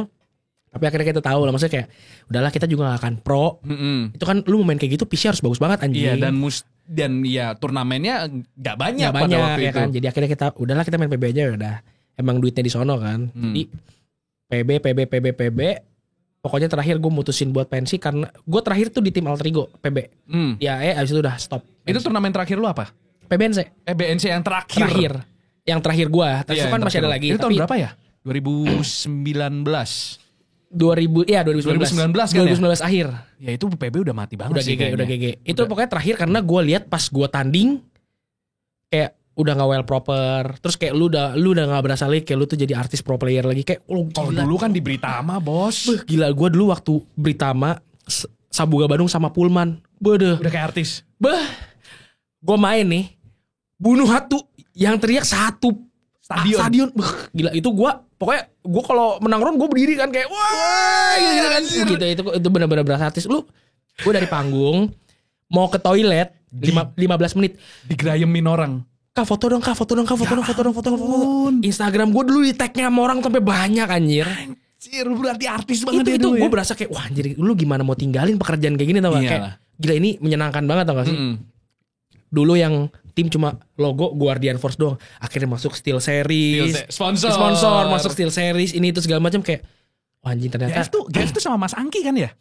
Tapi akhirnya kita tahu lah, maksudnya kayak udahlah kita juga gak akan pro. Itu kan lu mau main kayak gitu PC harus bagus banget anjing. Iya, dan ya turnamennya gak banyak Nggak pada banyak waktu ya itu. kan. Jadi akhirnya kita udahlah kita main PB aja udah. Emang duitnya di sono kan. Jadi PB. Pokoknya terakhir gue mutusin buat pensi karena gue terakhir tuh di tim Alter Ego PB. Ya abis itu udah stop. Itu turnamen terakhir lu apa? PBNC. PBNC yang terakhir. Yang terakhir gue. Terus Iya, kan yang masih ada terakhir. lagi. Itu tahun berapa ya? 2019. 2019 kan 2019 akhir. Ya itu PB udah mati banget Udah sih GG, kayaknya. udah GG. Itu pokoknya terakhir karena gue lihat pas gue tanding kayak udah nggak well proper. Terus kayak lu udah nggak berasa lagi kayak lu tuh jadi artis pro player lagi kayak Kalau dulu kan di Britama, Bos. gila gue dulu waktu Britama Sabuga Bandung sama Pullman. Udah kayak artis. Gue main nih bunuh hatu yang teriak satu stadion. Gila itu gue pokoknya gue kalau menang round gue berdiri kan kayak wah gitu kan itu benar-benar berasa artis. Gue dari panggung mau ke toilet 15 menit Digerayemin orang. Kak foto dong. Instagram gue dulu di tagnya sama orang sampai banyak anjir. Anjir, berarti artis banget Itu ya. gue berasa kayak wah anjir lu gimana mau tinggalin pekerjaan kayak gini tau gak? Kayak gila ini menyenangkan banget tau gak sih? Dulu yang tim cuma logo Guardian Force doang. Akhirnya masuk Steel Series. Sponsor masuk Steel Series ini itu segala macam kayak wah anjing ternyata. GF tuh sama Mas Angki kan ya?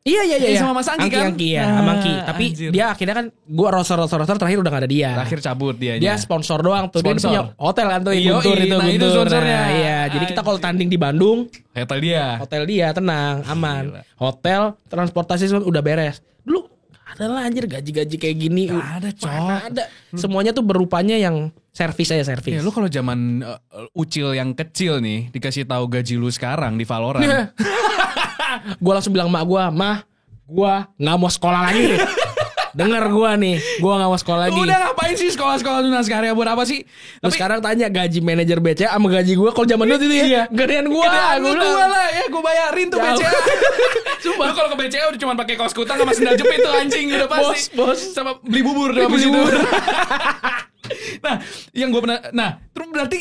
Iya. Sama Mas Angki kan? Angki ya, sama Angki. Tapi anjir. dia akhirnya kan gue roster terakhir udah gak ada dia. Terakhir cabut dia. Dia sponsor doang tuh. Dia punya hotel kan tuh Guntur itu. Itu sponsornya. Nah, iya, jadi kita kalau tanding di Bandung, Hotel dia. tenang, aman. Gila. Hotel, transportasi udah beres. Dulu adalah anjir gaji-gaji kayak gini. Gak ada, Cok. Mana ada. Semuanya tuh berupanya yang servis aja servis. Ya lu kalau zaman Ucil yang kecil nih dikasih tahu gaji lu sekarang di Valorant. Gue langsung bilang mak gue nggak mau sekolah lagi. Dengar gue nih, gue nggak mau sekolah lagi. Udah ngapain sih sekolah-sekolah tunas karya buat apa sih? Terus sekarang tanya gaji manajer BCA sama gaji gue kalau zaman dulu itu ya. Gedean gue. Gue lah ya gue bayarin tuh Jauh. BCA. Sumpah lu kalau ke BCA udah cuma pakai kaos kutang sama sendal jepit tuh anjing udah pasti. Bos. Sama beli bubur udah habis itu. Nah, yang gue pernah terus berarti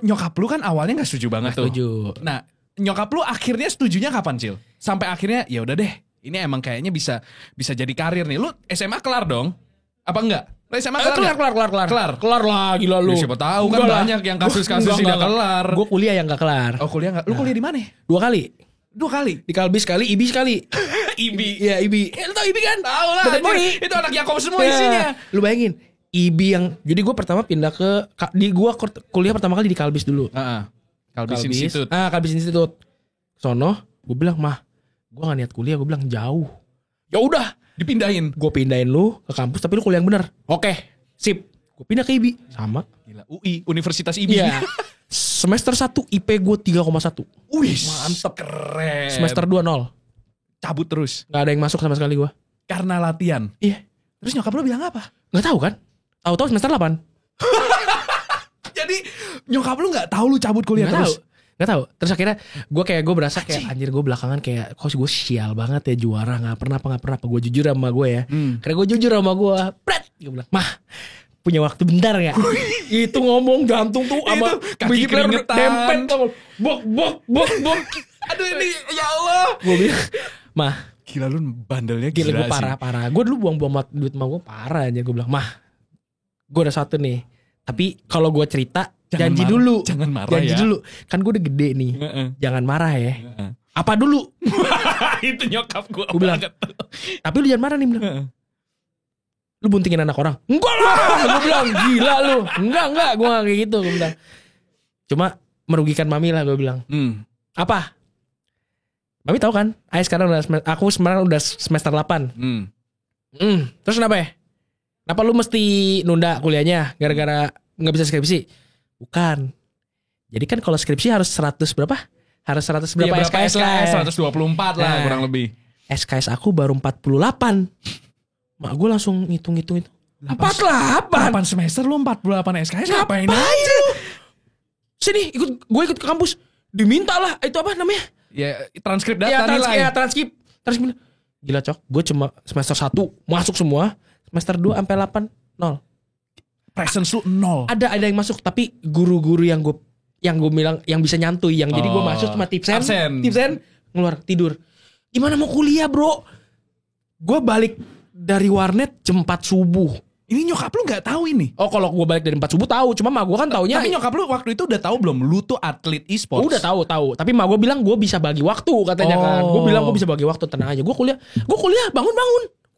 nyokap lu kan awalnya enggak setuju banget tuh. Setuju. Nah, nyokap lu akhirnya setujunya kapan, Cil? Sampai akhirnya ya udah deh. Ini emang kayaknya bisa jadi karir nih. Lu SMA kelar dong? Apa enggak? Lu SMA Kelar lah gila lu. Ya, siapa tahu kan banyak yang kasus-kasus tidak kelar. Gue kuliah yang gak kelar. Oh, kuliah enggak? Lu kuliah di mana? 2 kali. 2 kali. Di Kalbis sekali, IBI sekali. IBI. Iya IBI. Lu tau IBI kan? Tahu lah. Dekat Pori. Itu anak Yakob semua isinya. Lu bayangin IBI yang jadi gue pertama pindah gue kuliah pertama kali di Kalbis dulu. Kalbis Institute. Kalbis Institute. Sono, gue bilang mah, gue gak niat kuliah, gue bilang jauh. Ya udah, Dipindahin. gue pindahin lu ke kampus tapi lu kuliah yang bener. Oke, sip. Gue pindah ke IBI, sama. Gila, UI, Universitas IBI. Iya. Semester 1 IP gue 3,1. Wih, mantep, keren. Semester 2 0. Cabut terus. Gak ada yang masuk sama sekali gue. Karena latihan. Iya. Terus nyokap lu bilang apa? Gak tahu kan? Tahu-tahu semester 8. Jadi nyokap lu gak tahu lu cabut kuliah Gak terus? tahu. Gak tahu. Terus akhirnya gue berasa kayak anjir gue belakangan kayak kok gue sial banget ya juara gak pernah apa gue jujur sama gue ya. Karena gue jujur sama gue. Gue bilang mah punya waktu bentar gak? Itu ngomong jantung tuh sama kaki keringetan. dempet tuh. Bok. Aduh ini ya Allah. Gue bilang mah gila lu bandelnya gila gue sih. parah. Gue dulu buang-buang duit sama gue parah aja. Gue bilang mah gue udah satu nih. Tapi kalau gue cerita janji dulu. Jangan marah janji ya. dulu. Kan gue udah gede nih. Jangan marah ya. Apa dulu? Itu nyokap gue bilang. Tapi lu jangan marah nih bilang. Lu buntingin anak orang. Enggak lah. Gue bilang gila lu. Enggak. Gue gak kayak gitu. Gue bilang. Cuma merugikan mami lah gue bilang. Apa? Mami tahu kan? Aku sekarang udah semester 8. Terus kenapa ya? Kenapa lu mesti nunda kuliahnya gara-gara nggak bisa skripsi? Bukan. Jadi kan kalau skripsi harus 100 berapa? Harus 100 berapa SKS lah? 124 lah kurang lebih. SKS aku baru 48. Mak gue langsung ngitung-ngitung itu. 48 semester lu 48 SKS ngapain aja? Sini gue ikut ke kampus. Diminta lah itu apa namanya? Ya transkrip data nilai. Ya transkrip. Gila cok. Gue cuma semester 1 masuk semua. Semester 2 sampai 8 0. Presence lu 0. Ada yang masuk tapi guru-guru yang gue bilang yang bisa nyantui yang jadi gue masuk cuma tipsen ngeluar tidur. Gimana mau kuliah bro? Gue balik dari warnet jam 4 subuh. Ini nyokap lu gak tahu ini? Oh kalau gue balik dari 4 subuh tahu. Cuma mak gue kan taunya. Tapi nyokap lu waktu itu udah tahu belum? Lu tuh atlet e-sports. Udah tahu. Tapi mak gue bilang gue bisa bagi waktu katanya kan. Gue bilang gue bisa bagi waktu, tenang aja. Gue kuliah bangun.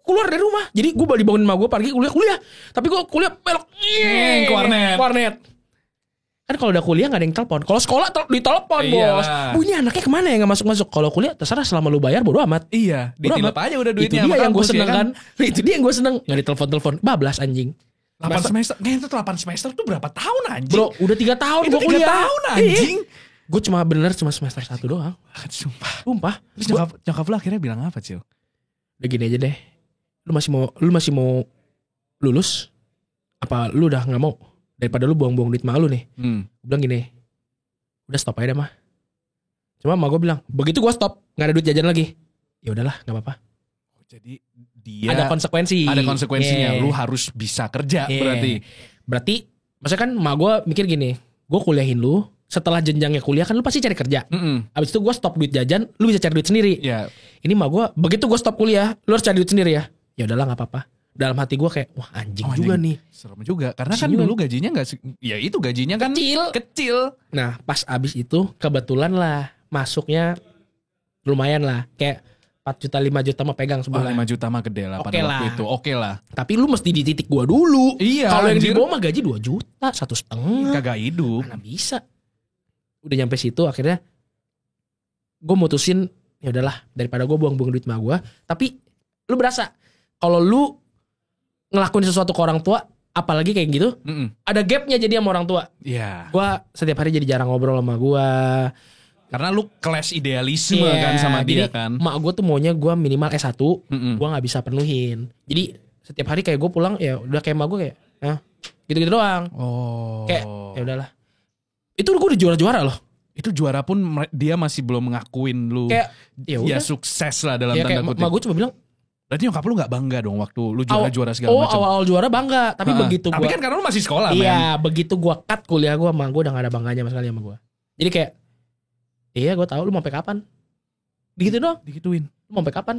Keluar dari rumah. Jadi gue dibangunin mak gue pagi kuliah. Tapi gue kuliah belok ke warnet. Kan kalau udah kuliah gak ada yang telepon. Kalau sekolah ditelepon bos. Ini anaknya kemana ya gak masuk-masuk. Kalau kuliah terserah selama lu bayar bodo amat. Iya. Ditilep aja udah duitnya. Itu dia yang gue seneng kan. Itu dia yang gue seneng. Gak ditelepon-telepon. Bablas anjing. 8 semester. Itu 8 semester tuh berapa tahun anjing? Bro udah 3 tahun gue kuliah. 3 tahun anjing. Gue cuma semester 1 doang. Sumpah. Terus nyokap lu akhirnya bilang apa Cil? Udah gini aja deh. Lu masih mau lulus? Apa lu udah gak mau? Daripada lu buang-buang duit sama lu nih. Gue bilang gini, udah stop aja deh mah. Cuma mah gue bilang, begitu gue stop, gak ada duit jajan lagi. Ya udahlah, gak apa-apa. Jadi dia ada konsekuensinya. Lu harus bisa kerja berarti. Maksudnya kan mah gue mikir gini, gue kuliahin lu, setelah jenjangnya kuliah kan lu pasti cari kerja. Abis itu gue stop duit jajan, lu bisa cari duit sendiri. Ini mah gue, begitu gue stop kuliah, lu harus cari duit sendiri ya. Ya udahlah gak apa-apa. Dalam hati gue kayak wah anjing juga nih. Serem juga. Karena kan dulu gajinya gak, ya itu gajinya kan kecil. Nah pas abis itu kebetulan lah masuknya lumayan lah. Kayak 4 juta 5 juta mah pegang sebulan. 5 juta mah gede lah pada waktu itu. Oke lah. Tapi lu mesti di titik gue dulu. Iya. Kalau yang di bawah mah gaji 2 juta 1,5. Kagak hidup. Mana bisa. Udah nyampe situ akhirnya gue mutusin ya udahlah daripada gue buang-buang duit sama gue. Tapi lu berasa kalau lu ngelakuin sesuatu ke orang tua, apalagi kayak gitu, ada gapnya jadi sama orang tua. Iya. Gue setiap hari jadi jarang ngobrol sama gue. Karena lu clash idealisme kan sama dia kan. Mak gue tuh maunya gue minimal S1, gue gak bisa penuhin. Jadi setiap hari kayak gue pulang ya udah kayak mak gue kayak, gitu-gitu doang. Kayak ya udahlah. Itu gue udah juara-juara loh. Itu juara pun dia masih belum ngakuin lu. Kayak ya sukses lah dalam ya, tanda kutip. Mak gue cuma bilang, berarti nyokap lu gak bangga dong waktu lu juara-juara segala macam. Awal-awal juara bangga. Tapi begitu tapi kan karena lu masih sekolah iya, begitu gue cut kuliah gue sama gue udah gak ada bangganya sama sekali sama gue. Jadi kayak, iya gue tahu lu mau sampai kapan. Begitu dong. Digituin. Lu mau sampai kapan?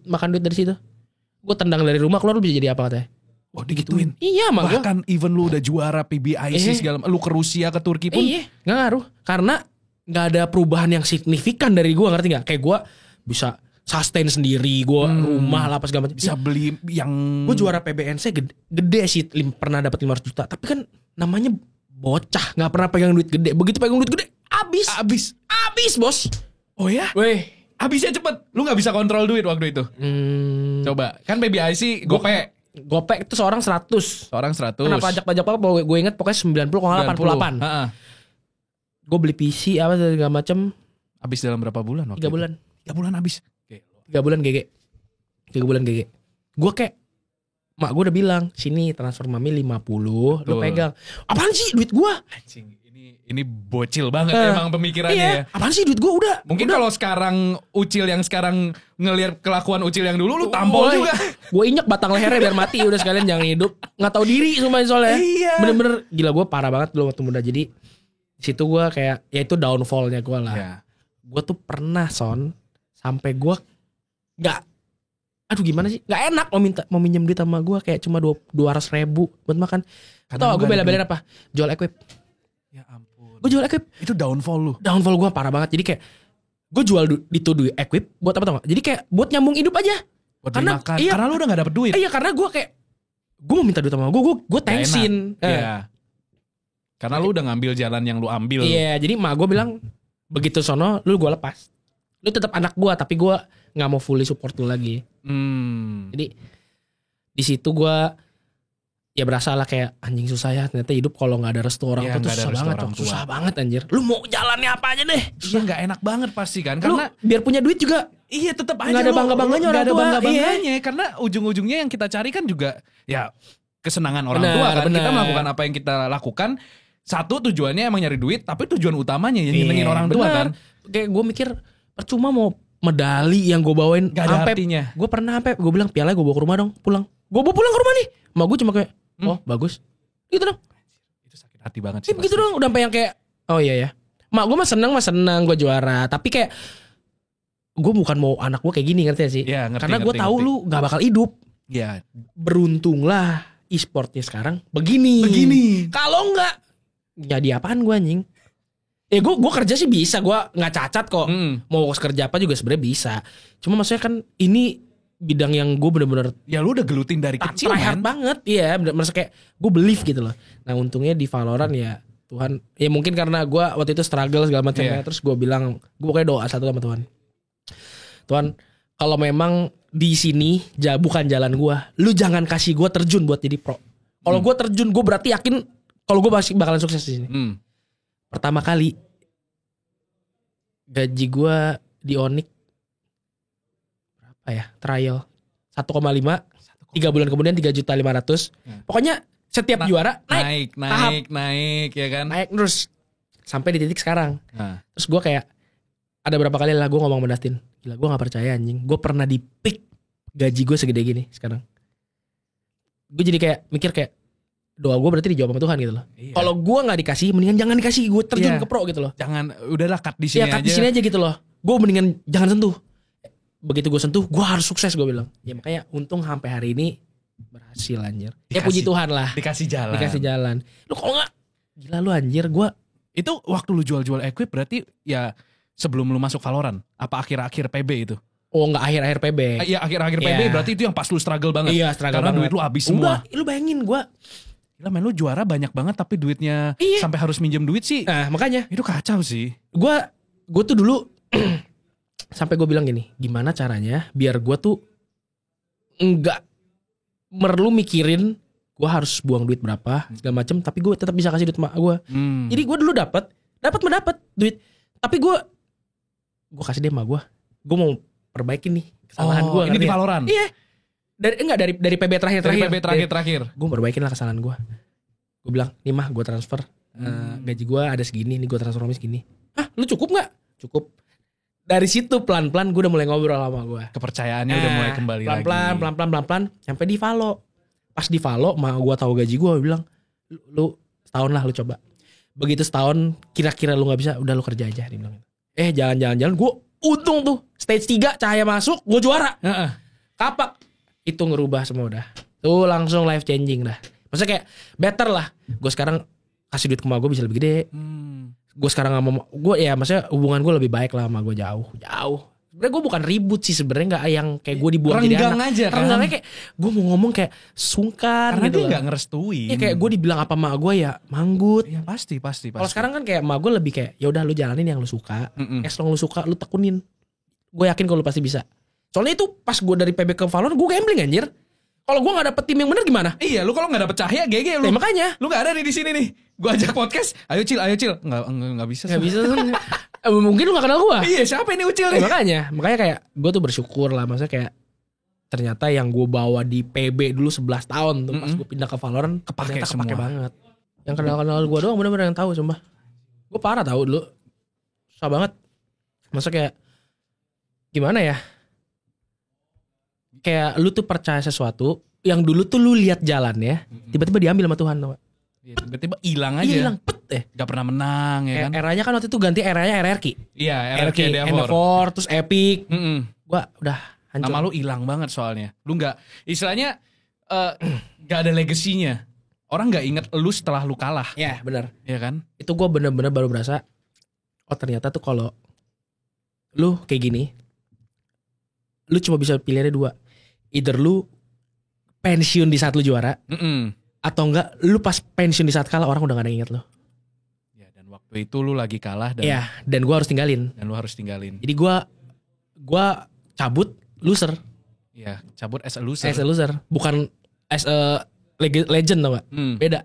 Makan duit dari situ. Gue tendang dari rumah keluar lu bisa jadi apa katanya. Oh digituin. Iya mak gue. Bahkan even lu udah juara PBIC segala lu ke Rusia ke Turki pun. Iya gak ngaruh. Karena gak ada perubahan yang signifikan dari gue, ngerti gak? Kayak gue bisa sustain sendiri, gue rumah lah apa segala macam. Bisa beli yang gue juara PBNC gede sih, pernah dapat 500 juta. Tapi kan namanya bocah, nggak pernah pegang duit gede. Begitu pegang duit gede, habis bos. Oh ya? Weh, habisnya cepet. Lu nggak bisa kontrol duit waktu itu. Coba, kan PBIC Gopek itu seorang 100. Seorang 100. Kenapa pajak apa? Gue inget pokoknya 90 kalau 88. Gue beli PC apa segala macam. Habis dalam berapa bulan waktu 3 bulan. 3 bulan habis. 3 bulan GG. Gue kayak mak gue udah bilang, sini transfer mami 50, lu pegang. Apaan sih duit gue? Anjing, ini bocil banget emang pemikirannya ya. Apaan sih duit gue udah. Mungkin kalau sekarang Ucil yang sekarang ngelihat kelakuan Ucil yang dulu lu tampol juga. Gue injek batang lehernya biar mati udah sekalian jangan hidup. Nggak tahu diri soalnya. Iya. Bener-bener gila gue parah banget dulu waktu muda. Jadi situ gue kayak ya itu downfallnya gue lah. Yeah. Gue tuh pernah sampai gue gimana sih? Gak enak mau minjem duit sama gue kayak cuma 200.000 buat makan. Atau gue bela-belain apa? Jual equip. Ya ampun. Gue jual equip. Itu downfall lu. Downfall gue parah banget. Jadi kayak gue jual duit equip buat apa tau gak? Jadi kayak buat nyambung hidup aja. Buat dimakan. Iya, karena lu udah gak dapet duit. Iya karena gue kayak gue mau minta duit sama gue thanksin. Iya. Karena lu udah ngambil jalan yang lu ambil. Iya, jadi mak gue bilang begitu sono lu gue lepas. Lu tetap anak gue tapi gue nggak mau fully support lu lagi. Jadi di situ gue ya berasa lah kayak anjing susah ya ternyata hidup kalau nggak ada restu orang tua tuh susah banget, susah banget anjir. Lu mau jalannya apa aja deh? Iya nggak enak banget pasti kan, karena lu biar punya duit juga iya tetap aja nggak ada bangga-bangganya orang tua. Iya. Karena ujung-ujungnya yang kita cari kan juga ya kesenangan orang tua kan. Kita melakukan apa yang kita lakukan. Satu tujuannya emang nyari duit, tapi tujuan utamanya yang nyenengin orang tua kan. Kayak gue mikir percuma mau medali yang gue bawain gak ada artinya. Gue pernah gue bilang piala gue bawa ke rumah dong, pulang. Gue bawa pulang ke rumah nih. Mak gue cuma kayak oh bagus gitu dong. Itu sakit hati banget sih gitu dong. Udah sampai yang kayak oh iya ya. Mak gue mah seneng gue juara. Tapi kayak gue bukan mau anak gue kayak gini, ngerti gak sih? Ya, karena gue tahu lu gak bakal hidup. Ya. Beruntunglah e-sportnya sekarang begini. Kalau enggak jadi apaan gue anjing? Gue kerja sih bisa, gue nggak cacat kok. Mau kerja apa juga sebenarnya bisa. Cuma maksudnya kan ini bidang yang gue bener-bener ya lu udah gelutin dari kecil kan banget. Iya maksudnya kayak gue believe gitu loh. Nah untungnya di Valorant ya Tuhan, ya mungkin karena gue waktu itu struggle segala macam ya. Terus gue bilang, gue pokoknya doa satu sama Tuhan. Tuhan, kalau memang di sini bukan jalan gue, lu jangan kasih gue terjun buat jadi pro. Kalau gue terjun, gue berarti yakin kalau gue pasti bakalan sukses di sini. Pertama kali gaji gue di Onyx berapa ya? Trial 1,5, 3 bulan kemudian 3.500.000. Pokoknya setiap juara naik ya kan? Naik terus sampai di titik sekarang. Terus gue kayak ada berapa kali lah gue ngomong sama Dustin, gila gue gak percaya anjing, gue pernah di peak gaji gue segede gini sekarang. Gue jadi kayak mikir kayak doa gue berarti dijawab sama Tuhan gitu loh. Iya. Kalau gue nggak dikasih, mendingan jangan dikasih, gue terjun ke pro gitu loh. Jangan, udahlah cut di sini aja. Cut di sini aja gitu loh. Gue mendingan jangan sentuh. Begitu gue sentuh, gue harus sukses gue bilang. Ya makanya untung sampai hari ini berhasil anjir. Ya puji Tuhan lah. Dikasih jalan. Lu kalau nggak, gila lu anjir. Gue itu waktu lu jual-jual equip berarti ya sebelum lu masuk Valorant. Apa akhir-akhir PB itu? Oh enggak, akhir-akhir PB. Iya akhir-akhir PB berarti itu yang pas lu struggle banget. Iya struggle karena banget. Duit lu habis semua. Enggak, lu bayangin gue. Gila men, lu juara banyak banget tapi duitnya sampai harus minjem duit sih. Nah makanya itu kacau sih. Gue tuh dulu sampai gue bilang gini, gimana caranya biar gue tuh enggak perlu mikirin gue harus buang duit berapa segala macem, tapi gue tetap bisa kasih duit mak gue. Jadi gue dulu dapat duit, tapi gue kasih dia mak gue mau perbaikin nih kesalahan gue. Ini di Valorant. Iya. Dari PB terakhir. Gue perbaikin lah kesalahan gue. Gue bilang, nih mah gue transfer gaji gue ada segini, nih gue transfer segini. Hah, lu cukup nggak? Cukup. Dari situ pelan-pelan gue udah mulai ngobrol sama gue. Kepercayaannya udah mulai kembali lagi. Pelan-pelan sampai di follow. Pas di follow, mah gue tahu gaji gue bilang, lu setahun lah lu coba. Begitu setahun, kira-kira lu nggak bisa, udah lu kerja aja. Dia bilang. Jalan, gue untung tuh stage 3 cahaya masuk, gue juara. Kapak. Itu ngerubah semua udah. Tuh langsung life changing dah. Maksudnya kayak better lah. Gue sekarang kasih duit ke emak gue bisa lebih gede. Gue sekarang sama gue ya maksudnya hubungan gue lebih baik lah sama gue jauh. Sebenarnya gue bukan ribut sih sebenarnya, nggak yang kayak gue dibuang jadi anak. Renggang aja kan. Renggangnya kayak gue mau ngomong kayak sungkan. Karena gitu dia nggak ngerestuin. Ya kayak gue dibilang apa emak gue ya manggut. Ya pasti. Kalau sekarang kan kayak emak gue lebih kayak ya udah lu jalanin yang lu suka. As long lu suka lu tekunin. Gue yakin kalau lu pasti bisa. Soalnya itu pas gue dari PB ke Valorant gue gambling anjir. Kalau gue nggak dapet tim yang bener gimana? Iya, lu kalau nggak dapet cahaya GG lu. Makanya. Lu nggak ada nih di sini nih. Gue ajak podcast, ayo cil. Nggak bisa. Nggak bisa. Mungkin lu nggak kenal gue. Iya, siapa ini Ucil nih? Makanya kayak gue tuh bersyukur lah, maksudnya kayak ternyata yang gue bawa di PB dulu 11 tahun tuh pas gue pindah ke Valorant kepake banget. Yang kenal gue doang bener-bener yang tahu sumpah. Gue parah tahu dulu. Susah banget. Maksudnya kayak gimana ya? Kayak lu tuh percaya sesuatu yang dulu tuh lu lihat jalannya, tiba-tiba diambil sama Tuhan, tau gak? Ya, tiba-tiba hilang aja. Hilang, Gak pernah menang ya kan? Eranya kan waktu itu ganti eranya RRQ. Iya, RRQ Endeavor, terus Epic. Gua udah hancur. Nama lu hilang banget soalnya. Lu gak, istilahnya gak ada legasinya. Orang gak inget lu setelah lu kalah. Iya benar. Iya kan? Itu gue bener-bener baru berasa, oh ternyata tuh kalau lu kayak gini, lu cuma bisa pilihannya 2. Either lu pensiun di saat lu juara, atau enggak lu pas pensiun di saat kalah orang udah gak ada yang inget lu. itu lu lagi kalah dan Iya, dan gue harus tinggalin. lu harus tinggalin. Jadi gue cabut loser. Iya, cabut as a loser. As a loser, bukan as a legend tau gak? Beda.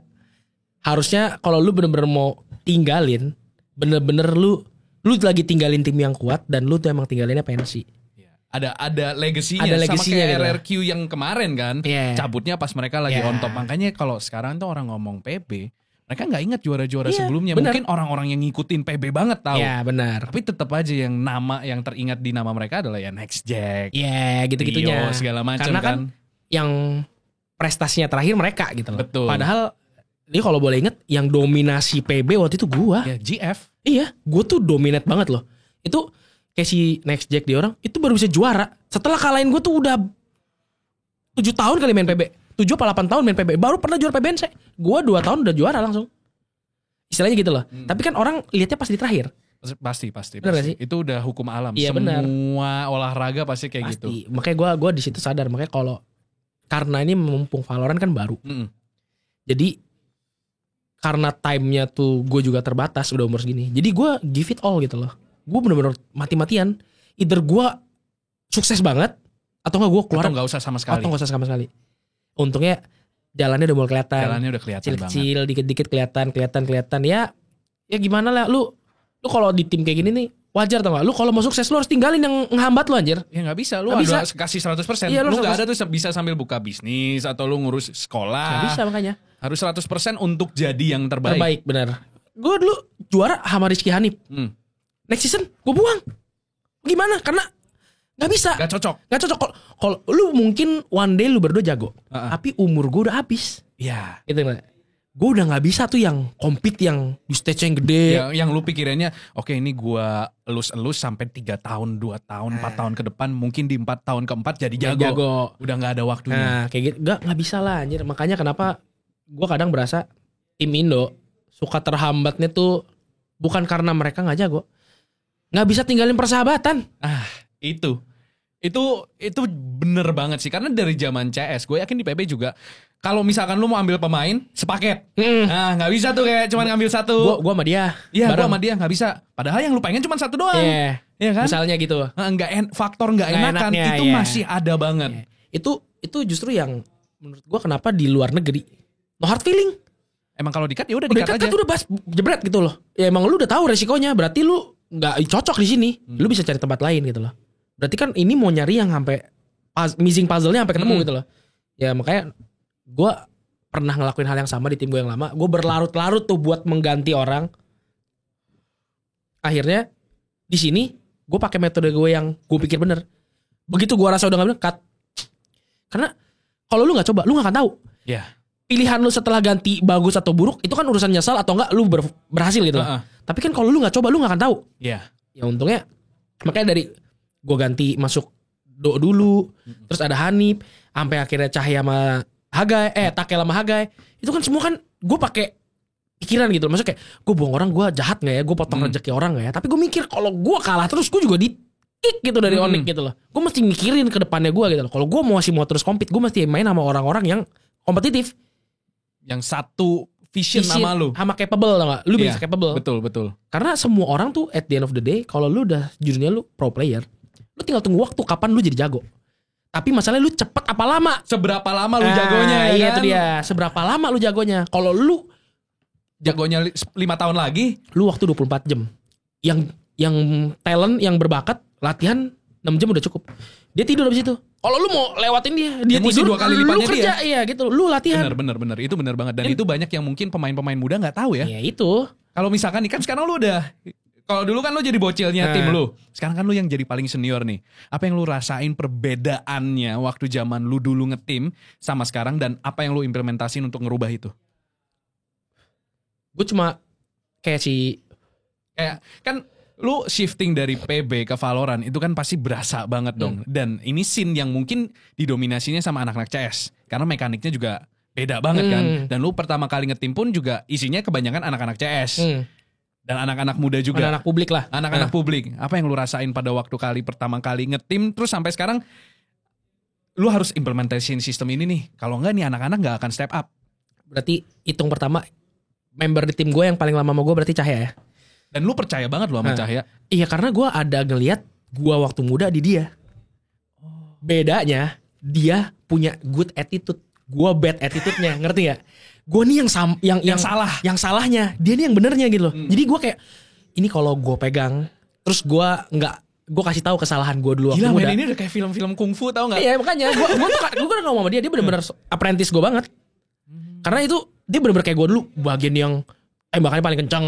Harusnya kalau lu bener-bener mau tinggalin, bener-bener lu lagi tinggalin tim yang kuat dan lu tuh emang tinggalinnya pensi. Ada legasinya, ada sama kayak gitu. RRQ yang kemarin kan. Cabutnya pas mereka lagi on top. Makanya kalau sekarang tuh orang ngomong PB, mereka nggak ingat juara-juara sebelumnya. Bener. Mungkin orang-orang yang ngikutin PB banget tahu. Iya benar. Tapi tetap aja yang nama yang teringat di nama mereka adalah ya Next Jack. Iya gitu-gitunya. Rio, segala macam Karena kan yang prestasinya terakhir mereka gitu loh. Betul. Padahal ini kalau boleh inget yang dominasi PB waktu itu gua. Ya GF. Iya, gua tuh dominate banget loh. Itu kayak si Next Jack dia orang itu baru bisa juara setelah kalahin gua tuh udah 7 tahun kali main PB. 7 apa 8 tahun main PB. Baru pernah juara PBNC. Gua 2 tahun udah juara langsung. Istilahnya gitu loh. Tapi kan orang lihatnya pas di terakhir. Pasti. Bener gak sih? Itu udah hukum alam. Iya, Semua bener. olahraga pasti kayak gitu. Makanya gua di situ sadar. Makanya kalau karena ini mumpung Valorant kan baru. Jadi karena time-nya tuh gue juga terbatas udah umur segini. Jadi gue give it all gitu loh. Gue bener-bener mati-matian. Either gue sukses banget atau enggak gue keluar. Atau gak usah sama sekali. Untungnya jalannya udah mulai kelihatan. Jalannya udah kelihatan kecil, dikit-dikit kelihatan. Ya gimana lah lu kalau di tim kayak gini nih wajar tau gak? Lu kalau mau sukses lu harus tinggalin yang ngehambat lu anjir. Ya gak bisa, lu gak ada kasih 100%. Iya, lu gak ada tuh bisa sambil buka bisnis atau lu ngurus sekolah. Gak bisa makanya. Harus 100% untuk jadi yang terbaik. Terbaik benar. Gue dulu juara sama Rizky Hanif. Next season gue buang. Gimana? Karena gak bisa. Gak cocok. Kalau lu mungkin one day lu berdua jago. Tapi umur gue udah habis. Iya. Gitu gak? Gue udah gak bisa tuh yang compete yang di stage yang gede. Yang lu pikirannya oke, ini gue elus sampai 3 tahun, 2 tahun, 4 tahun ke depan. Mungkin di 4 tahun keempat jadi jago. Udah gak ada waktunya. Nah kayak gitu. Gak bisa lah anjir. Makanya kenapa gue kadang berasa tim Indo suka terhambatnya tuh bukan karena mereka gak jago. Gak bisa tinggalin persahabatan. Itu bener banget sih. Karena dari zaman CS, gue yakin di PB juga, kalau misalkan lu mau ambil pemain sepaket, nah nggak bisa tuh kayak cuma ngambil satu. Gue sama dia. Iya, gue sama dia nggak bisa. Padahal yang lu pengen cuma satu doang. Iya kan? Misalnya gitu. Faktor nggak enakan itu masih ada banget. Itu justru yang menurut gue kenapa di luar negeri no hard feeling. Emang kalau dikat ya udah dikat aja. Udah bas jebret gitu loh. Ya emang lu udah tahu resikonya. Berarti lu nggak cocok di sini. Lu bisa cari tempat lain gitu loh. Berarti kan ini mau nyari yang sampai missing puzzle-nya sampai ketemu gitu loh. Ya makanya gue pernah ngelakuin hal yang sama di tim gue yang lama. Gue berlarut-larut tuh buat mengganti orang. Akhirnya di sini gue pakai metode gue yang gue pikir bener. Begitu gue rasa udah nggak bener, cut. Karena kalau lu nggak coba, lu nggak akan tahu. Iya. Pilihan lu setelah ganti bagus atau buruk itu kan urusan nyesal atau enggak lu berhasil gitu loh. Tapi kan kalau lu nggak coba, lu nggak akan tahu. Iya. Ya untungnya makanya dari gue ganti masuk Do dulu, terus ada Hanif, sampai akhirnya Cahya sama Hagai, Takel sama Hagai. Itu kan semua kan gue pakai pikiran gitu. Maksudnya kayak gue buang orang, gue jahat nggak ya? Gue potong rezeki orang nggak ya? Tapi gue mikir kalau gue kalah terus gue juga di-kick gitu dari Onyx gitu loh. Gue mesti mikirin ke depannya gue gitu loh. Kalau gue masih mau terus compete, gue mesti main sama orang-orang yang kompetitif. Yang satu vision sama lu. Sama capable tau gak? Lu bisa capable. Betul. Karena semua orang tuh at the end of the day, kalau lu udah judulnya lu pro player, lu tinggal tunggu waktu kapan lu jadi jago. Tapi masalahnya lu cepet apa lama? Seberapa lama lu jagonya ya iya kan? Itu dia. Seberapa lama lu jagonya? Kalau lu jagonya 5 tahun lagi, lu waktu 24 jam. Yang talent, yang berbakat, latihan 6 jam udah cukup. Dia tidur abis itu. Kalau lu mau lewatin dia tidur 2 kali lipatnya lu kerja, dia. iya gitu. Lu latihan. Bener. Itu bener banget. Dan itu banyak yang mungkin pemain-pemain muda gak tahu ya. Iya itu. Kalau misalkan nih kan sekarang lu udah, kalau dulu kan lu jadi bocilnya tim lu. Sekarang kan lu yang jadi paling senior nih. Apa yang lu rasain perbedaannya waktu zaman lu dulu ngetim sama sekarang, dan apa yang lu implementasin untuk ngerubah itu? Gue cuma kayak kan lu shifting dari PB ke Valorant itu kan pasti berasa banget dong. Dan ini scene yang mungkin didominasinya sama anak-anak CS. Karena mekaniknya juga beda banget kan. Dan lu pertama kali ngetim pun juga isinya kebanyakan anak-anak CS. Dan anak-anak muda juga. Anak-anak publik lah. Anak-anak publik. Apa yang lu rasain pada waktu pertama kali ngetim terus sampai sekarang lu harus implementasiin sistem ini nih. Kalau enggak nih anak-anak gak akan step up. Berarti hitung pertama member di tim gue yang paling lama sama gue berarti Cahya ya. Dan lu percaya banget lu sama Cahya. Iya, karena gue ada ngeliat gue waktu muda di dia. Bedanya dia punya good attitude, gue bad attitude-nya, ngerti gak? Gue nih yang salah, yang salahnya, dia nih yang benernya gitu loh. Jadi gue kayak ini kalau gue pegang, terus gue kasih tahu kesalahan gue dulu waktu muda. Gila, ini udah kayak film-film kungfu, tau gak? Iya, makanya gue kan ngomong sama dia bener-bener apprentice gue banget. Karena itu dia bener-bener kayak gue dulu, bagian yang tembakannya paling kencang,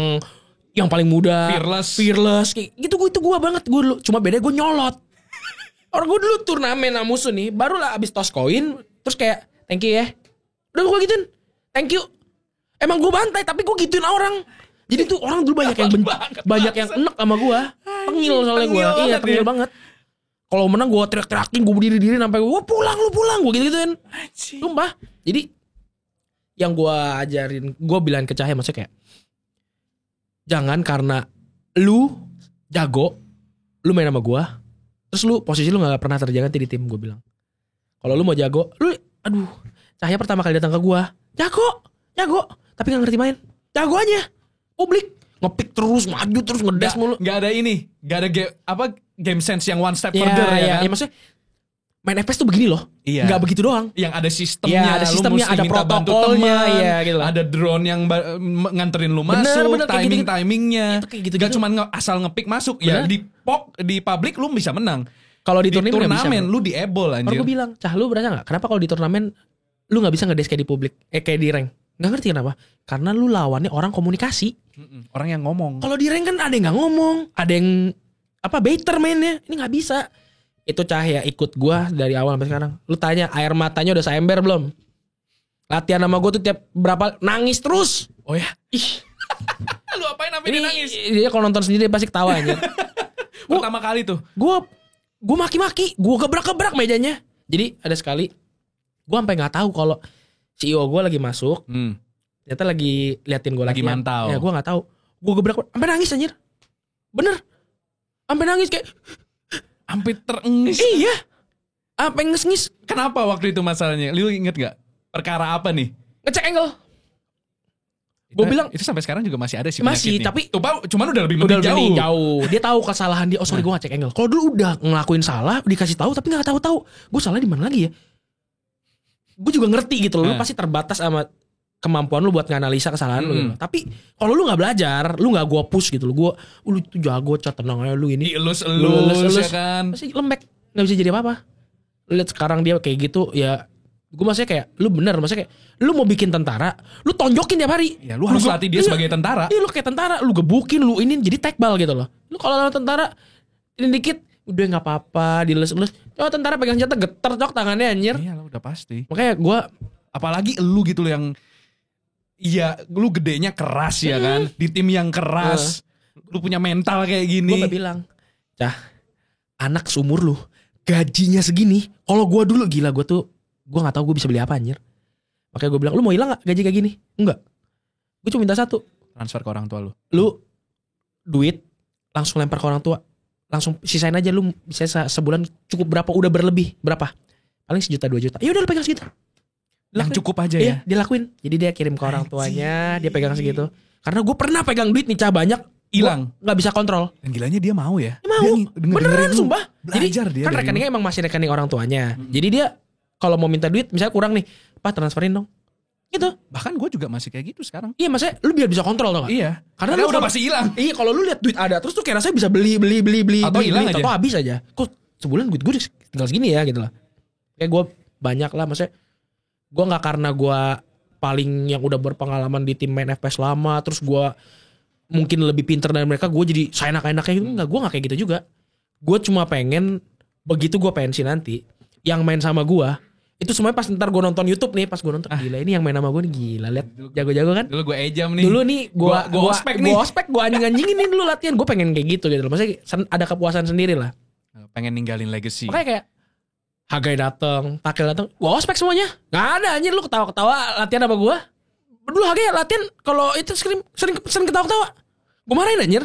yang paling muda, fearless, kayak gitu. Itu gue banget gue dulu. Cuma beda gue nyolot. Orang gue dulu turnamen sama musuh nih, baru lah abis toss koin, terus kayak thank you ya. Udah gue gituin, thank you. Emang gue bantai, tapi gue gituin orang. Jadi tuh orang dulu banyak yang banyak yang enek sama gue, tengil soalnya gue. Iya, tengil banget. Kalau menang gue teriak-teriakin, gue berdiri-diri sampai gue lu pulang, gue gitu-gituin. Sumpah. Jadi yang gue ajarin, gue bilang ke Cahya maksudnya kayak jangan karena lu jago, lu main sama gue, terus lu posisi lu gak pernah terjaga di tim, gue bilang. Kalau lu mau jago, lu aduh, Cahya pertama kali datang ke gue, jago, tapi gak ngerti main. Jago aja, publik, ngepick terus, maju terus, ngedes mulu. Gak ada game sense yang one step further ya kan? Ya maksudnya main FPS tuh begini loh, gak begitu doang. Yang ada sistemnya, ada protokolnya, gitu. Ada drone yang nganterin lu masuk, timingnya. Gitu. Gak cuma asal ngepick masuk, ya di public lu bisa menang. Kalau di turnamen lu di-able anjir. Baru gue bilang, Cah lu berasa gak? Kenapa kalau di turnamen lu gak bisa ngedes kayak di publik, kayak di rank? Gak ngerti kenapa? Karena lu lawannya orang komunikasi, orang yang ngomong. Kalau di rank kan ada yang gak ngomong, ada yang baiter mainnya. Ini gak bisa. Itu Cahya ikut gua dari awal sampai sekarang. Lu tanya air matanya udah seember belum? Latihan sama gua tuh tiap berapa nangis terus. Oh ya? Ih. Lu apain sampai dia nangis? Dia kalau nonton sendiri pasti ketawa aja. Pertama kali tuh. Gua maki-maki, gua gebrak-gebrak mejanya. Jadi ada sekali gua sampai enggak tahu kalau CEO gua lagi masuk. Ternyata lagi liatin gua lagi mantau. Ya gua enggak tahu. Gua gebrak sampai nangis anjir. Bener. Sampai nangis kayak sampai terengis. Iya. Sampai ngis-ngis. Kenapa waktu itu masalahnya? Lu inget gak? Perkara apa nih? Ngecek angle. Gue bilang itu sampai sekarang juga masih ada sih. Masih, tapi cuman udah lebih jauh. Dia tahu kesalahan dia. Oh sorry, gue ngecek angle. Kalau dulu udah ngelakuin salah, dikasih tahu tapi nggak tahu. Gue salah di mana lagi ya? Gue juga ngerti gitu loh. Lu pasti terbatas sama kemampuan lu buat nganalisa kesalahan lu gitu. Tapi kalau lu gak belajar, lu gak gua push gitu lu itu jago, cat, tenang aja lu ini. Elus ya kan. Masih lembek, gak bisa jadi apa-apa. Lu lihat sekarang dia kayak gitu ya. Gue maksudnya kayak lu bener, maksudnya kayak lu mau bikin tentara, lu tonjokin tiap hari. Ya lu harus latih dia sebagai tentara. Iya lu kayak tentara, lu gebukin, lu ini jadi tekbal gitu loh. Lu kalau lawan tentara ini dikit udah gak apa-apa, dilus-lus. Coba tentara pegang senjata getar cok tangannya anjir. Iya lah udah pasti. Makanya gue apalagi lu gitu loh yang iya, lu gedenya keras ya kan, di tim yang keras, lu punya mental kayak gini. Gue bilang, Cah, anak seumur lu, gajinya segini. Kalau gue dulu gila, gue nggak tahu gue bisa beli apa anjir. Makanya gue bilang, lu mau hilang nggak gaji kayak gini? Enggak. Gue cuma minta satu. Transfer ke orang tua lu. Lu duit langsung lempar ke orang tua, langsung sisain aja lu bisa sebulan cukup berapa? Udah berlebih berapa? Paling 1 juta 2 juta. Ya udah lu pegang segitu. Yang cukup aja ya. Dia lakuin. Jadi dia kirim ke orang tuanya, dia pegang segitu. Karena gue pernah pegang duit nih Cah banyak, hilang, nggak bisa kontrol. Dan gilanya dia mau ya. Dia mau. Beneran sumpah. Jadi dia kan rekeningnya emang masih rekening orang tuanya. Jadi dia kalau mau minta duit, misalnya kurang nih, Pak transferin dong. Gitu. Bahkan gue juga masih kayak gitu sekarang. Iya, maksudnya lu biar bisa kontrol tau gak? Iya. Karena lu udah pasti hilang. Iya, kalau lu lihat duit ada terus tuh kayak rasanya bisa beli atau hilang aja. Atau habis aja. Kok sebulan duit gue tinggal segini ya gitu lah. Kayak gue banyak lah, maksudnya gue gak karena gue paling yang udah berpengalaman di tim main FPS lama, terus gue mungkin lebih pinter dari mereka, gue jadi seenak-enaknya gitu. Enggak, gue gak kayak gitu juga. Gue cuma pengen, begitu gue pensi nanti, yang main sama gue, itu semuanya pas ntar gue nonton YouTube nih, pas gue nonton, gila ini yang main sama gue nih, gila, lihat jago-jago kan. Dulu gue ejam nih. Dulu nih, gue ospek, gue anjing-anjingin nih dulu latihan, gue pengen kayak gitu. Maksudnya ada kepuasan sendiri lah. Pengen ninggalin legacy. Makanya kayak, Hagai dateng, Takil dateng, gue ospek semuanya. Gak ada anjir, lu ketawa-ketawa latihan sama gue. Dulu Hagai latihan kalau itu sering ketawa-ketawa. Gue marahin anjir.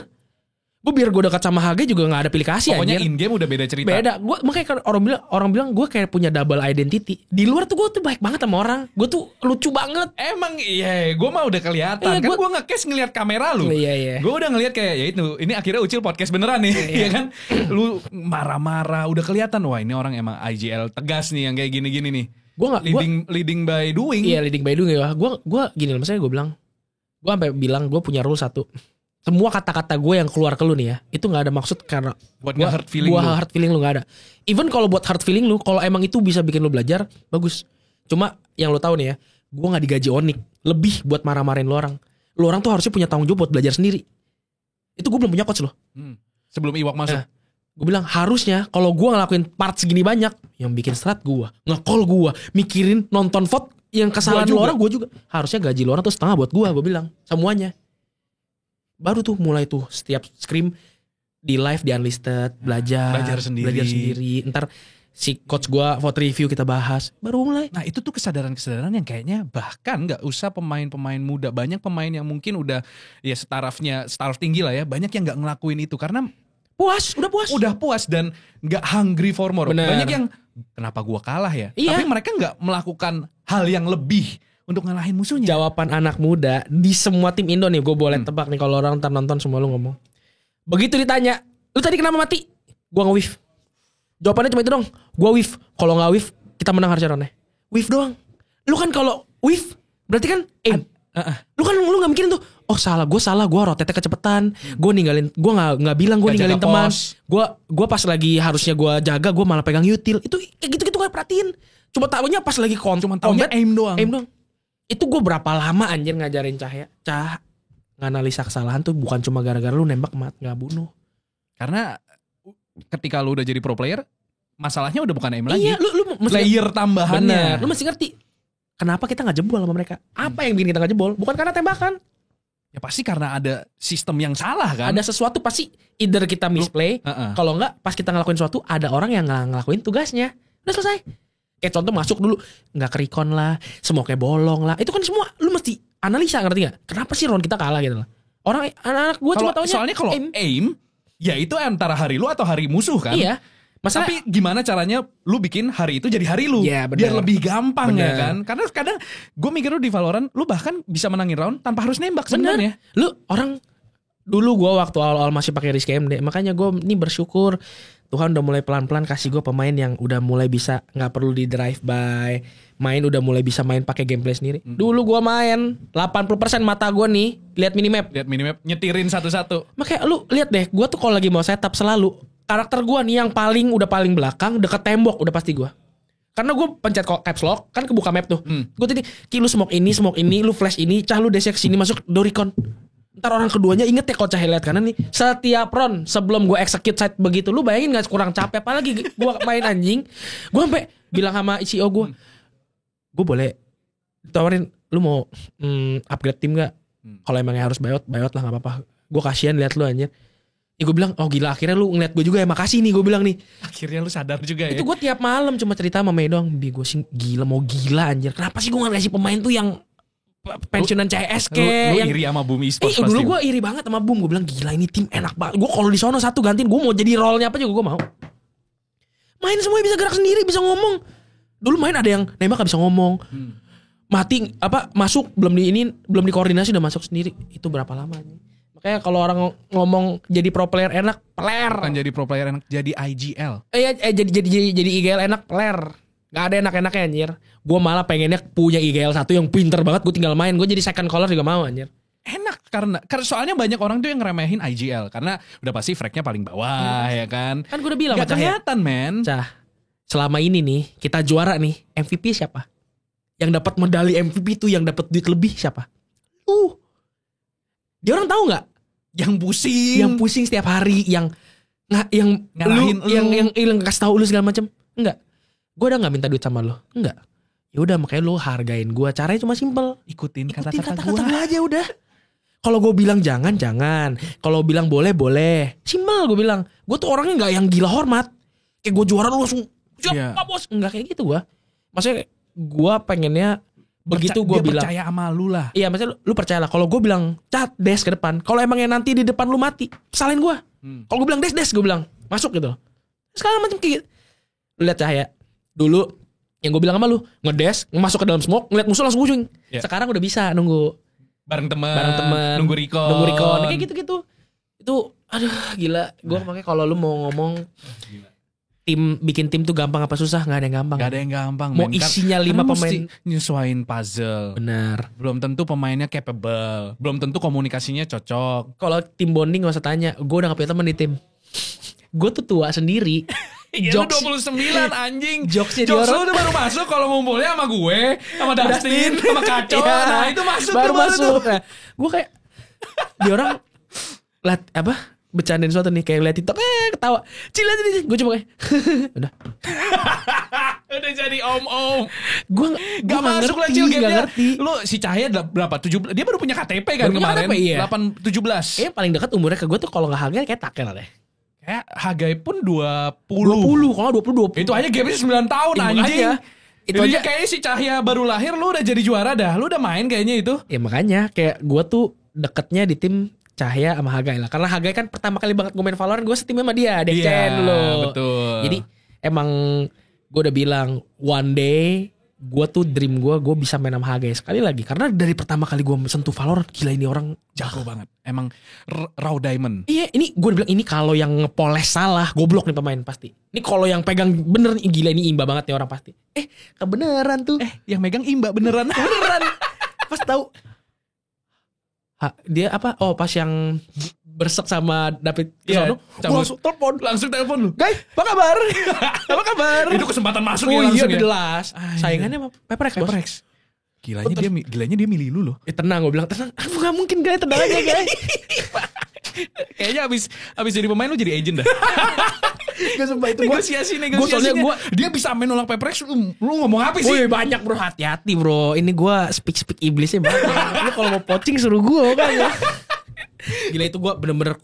Gue biar gue dekat sama HG juga gak ada pilih kasih. Pokoknya anjir. in game udah beda cerita. Beda. Gue makanya kan orang bilang gue kayak punya double identity. Di luar tuh gue tuh baik banget sama orang. Gue tuh lucu banget. Emang iya, gue mah udah kelihatan. Iya, Kan gue nge-case ngeliat kamera lu. Iya. Gue udah ngeliat kayak ya itu. Ini akhirnya Ucil podcast beneran nih, ya kan? Lu marah-marah, udah kelihatan. Wah ini orang emang IGL tegas nih yang kayak gini-gini nih. Gue nggak leading by doing. Iya leading by doing ya. Gue gini loh, maksudnya gue sampai bilang gue punya rule satu. Semua kata-kata gue yang keluar ke lu nih ya, itu nggak ada maksud karena buat hurt feeling lu. Hurt feeling lu nggak ada. Even kalau buat hurt feeling lu, kalau emang itu bisa bikin lu belajar, bagus. Cuma yang lu tahu nih ya, gue nggak digaji Onyx lebih buat marah-marahin lu orang. Lu orang tuh harusnya punya tanggung jawab buat belajar sendiri. Itu gue belum punya coach loh. Sebelum Iwak masuk. Gue bilang harusnya kalau gue ngelakuin part segini banyak, yang bikin strat gue, nge-call gue, mikirin nonton vote yang kesalahan lu orang, gue juga harusnya gaji lu orang tuh setengah buat gue bilang semuanya. Baru tuh mulai tuh setiap scrim di live di unlisted belajar sendiri. Ntar si coach gue vote review kita bahas, baru mulai. Nah itu tuh kesadaran yang kayaknya bahkan nggak usah pemain-pemain muda, banyak pemain yang mungkin udah ya staraf tinggi lah ya, banyak yang nggak ngelakuin itu karena udah puas dan nggak hungry for more. Bener. Banyak yang kenapa gua kalah ya, iya. Tapi mereka nggak melakukan hal yang lebih untuk ngalahin musuhnya. Jawaban anak muda di semua tim Indo nih, gue boleh tebak nih kalau orang ntar nonton semua lu ngomong. Begitu ditanya, lu tadi kenapa mati? Gua nge-whiff. Jawabannya cuma itu dong. Gua whiff. Kalau nggak whiff, kita menang harusnya Ronnya. Whiff doang. Lu kan kalau whiff berarti kan aim. Lu kan lu nggak mikirin tuh. Oh salah, gue rotate kecepatan. Gue ninggalin, gue nggak bilang gue ninggalin teman. Gue pas lagi harusnya gue jaga, gue malah pegang util. Itu gitu gak perhatiin. Cuma tahunya pas lagi combat aim doang. Itu gue berapa lama anjir ngajarin Cah nganalisa kesalahan tuh bukan cuma gara-gara lu nembak nggak bunuh. Karena ketika lu udah jadi pro player, masalahnya udah bukan aim lagi. Iya, lu player tambahannya. Bener, lu mesti ngerti kenapa kita nggak jebol sama mereka. Apa yang bikin kita nggak jebol? Bukan karena tembakan. Ya pasti karena ada sistem yang salah kan. Ada sesuatu pasti either kita misplay, kalau nggak pas kita ngelakuin sesuatu ada orang yang ngelakuin tugasnya. Udah selesai. Kayak contoh masuk dulu nggak kerikon lah, smoke-nya bolong lah. Itu kan semua lu mesti analisa, ngerti gak? Kenapa sih round kita kalah gitu lah. Orang anak-anak gue cuma taunya soalnya kalau aim ya itu antara hari lu atau hari musuh kan. Iya. Tapi gimana caranya lu bikin hari itu jadi hari lu, ya, biar lebih gampang ya kan. Karena kadang gue mikir lu di Valorant lu bahkan bisa menangin round tanpa harus nembak sebenarnya. Lu orang dulu gue waktu awal-awal masih pakai Rizky MD, makanya gue ini bersyukur Tuhan udah mulai pelan-pelan kasih gue pemain yang udah mulai bisa nggak perlu di drive by, main udah mulai bisa main pakai gameplay sendiri. Dulu gue main 80% mata gue nih lihat minimap, nyetirin satu-satu. Makanya lu lihat deh, gue tuh kalau lagi mau setup selalu karakter gue nih yang paling belakang deket tembok udah pasti gue. Karena gue pencet caps lock kan kebuka map tuh. Gue tadi lu smoke ini, lu flash ini, lu desek sini masuk Doricon. Ntar orang keduanya inget ya kalau Cah lihat kanan nih. Setiap round sebelum gue execute site begitu, lu bayangin gak kurang capek. Apalagi gue main anjing. Gue sampai bilang sama CEO gue boleh tawarin lu mau upgrade tim gak? Kalau emangnya harus buyout lah gak apa-apa. Gue kasihan lihat lu anjir. Ya gue bilang, oh gila akhirnya lu ngeliat gue juga ya, makasih nih gue bilang nih. Akhirnya lu sadar juga ya. Itu gue tiap malam cuma cerita sama Mei doang. Gue sih mau gila anjir. Kenapa sih gue gak ngasih pemain tuh yang pensiunan CS lu iri sama Boom Esports pasti. Dulu gue iri banget sama Boom. Gue bilang gila ini tim enak banget. Gue kalau di sono satu gantiin, gue mau jadi role-nya apa juga gue mau. Main semuanya bisa gerak sendiri, bisa ngomong. Dulu main ada yang nembak gak bisa ngomong. Mati masuk belum dikoordinasi udah masuk sendiri. Itu berapa lama nih? Makanya kalau orang ngomong jadi pro player enak, peler. Bukan jadi pro player enak, jadi IGL. Jadi IGL enak, peler. Gak ada enak-enaknya anjir. Gue malah pengennya punya IGL 1 yang pinter banget, gue tinggal main. Gue jadi second caller juga mau anjir. Enak karena soalnya banyak orang tuh yang ngeremehin IGL karena udah pasti fragnya paling bawah ya kan. Kan gue udah bilang gak kelihatan men. Cah, selama ini nih kita juara nih, MVP siapa? Yang dapat medali MVP tuh yang dapat duit lebih siapa? Dia orang tahu nggak? Yang pusing setiap hari, yang ngalahin lu, yang kasih tahu lu segala macam. Enggak. Gue udah nggak minta duit sama lo. Enggak. Ya udah makanya lu hargain gue. Caranya cuma simpel. Ikutin kata-kata gue aja udah. Kalau gue bilang jangan. Kalau bilang boleh. Simpel gue bilang. Gue tuh orangnya nggak yang gila hormat. Kayak gue juara lu langsung siapa bos? Enggak kayak gitu gue. Maksudnya gue pengennya begitu gue bilang percaya sama lu lah. iya maksudnya lu percayalah kalau gue bilang cat des ke depan, kalau emangnya nanti di depan lu mati salin gue. Kalau gue bilang des gue bilang masuk gitu. Sekarang macam kayak gitu. Lu lihat Cahaya dulu yang gue bilang sama lu ngedes masuk ke dalam smoke ngeliat musuh langsung ujung. Sekarang udah bisa nunggu bareng teman nunggu recon kayak gitu itu aduh gila. Gue makanya kalau lu mau ngomong bikin tim tuh gampang apa susah, nggak ada yang gampang. Gak ada yang gampang. Mau isinya 5 pemain nyesuaiin puzzle. benar. Belum tentu pemainnya capable, belum tentu komunikasinya cocok. Kalau tim bonding gak usah tanya, gue udah gak punya temen di tim. Gue tuh tua sendiri. Iya, 29 anjing. Jokesnya Jokes lu udah baru masuk kalau ngumpulnya sama gue, sama Dustin, sama Kacau. Iya, Nah, itu masuk baru tuh, masuk. Nah, gue kayak di orang bercandain sesuatu nih kayak liat TikTok ketawa. Cila ini gue cuma kayak udah. Udah jadi om-om. Gue gak masuk lah Cil gamenya. Lu si Cahaya berapa? 17. Dia baru punya KTP kan baru kemarin. KTP, iya. 17. Paling dekat umurnya ke gue tuh kalau gak Hagai kayak Takel deh. Kayak Hagai pun 20. Kalau 20. Itu aja gamenya 9 tahun anjing. Itu aja kayaknya si Cahaya baru lahir lu udah jadi juara dah. Lu udah main kayaknya itu. Ya makanya kayak gue tuh deketnya di tim Cahaya sama Hagai lah. Karena Hagai kan pertama kali banget gue main Valorant gue setimnya sama dia, Dekchen loh. Betul. Jadi emang gue udah bilang one day gue tuh dream gue bisa main sama Hagai sekali lagi. Karena dari pertama kali gue sentuh Valorant, gila ini orang jago banget. Emang raw diamond. Iya, ini gue bilang ini kalau yang ngepoles salah, goblok nih pemain pasti. Ini kalau yang pegang bener, gila ini imba banget nih orang pasti. Kebeneran tuh. Yang megang imba beneran. Pas tahu. Dia apa? Oh, pas yang bersek sama David Kisono, langsung telepon lu. Guys, apa kabar? Apa kabar? Itu kesempatan masuk ya langsung ya. Jelas. Saingannya sama Pepperex. Gilanya dia milih lu loh. Tenang, gue bilang tenang. Gak mungkin guys, tenang aja guys. Kayaknya abis jadi pemain lu jadi agent dah. Gak sumpah itu negosiasinya. Dia bisa main nolak Pepperex. Lu ngomong apa sih? Wih banyak bro, hati-hati bro. Ini gue speak iblisnya banget. Lu kalau mau poaching suruh gue kan ya. Gila itu gue bener-bener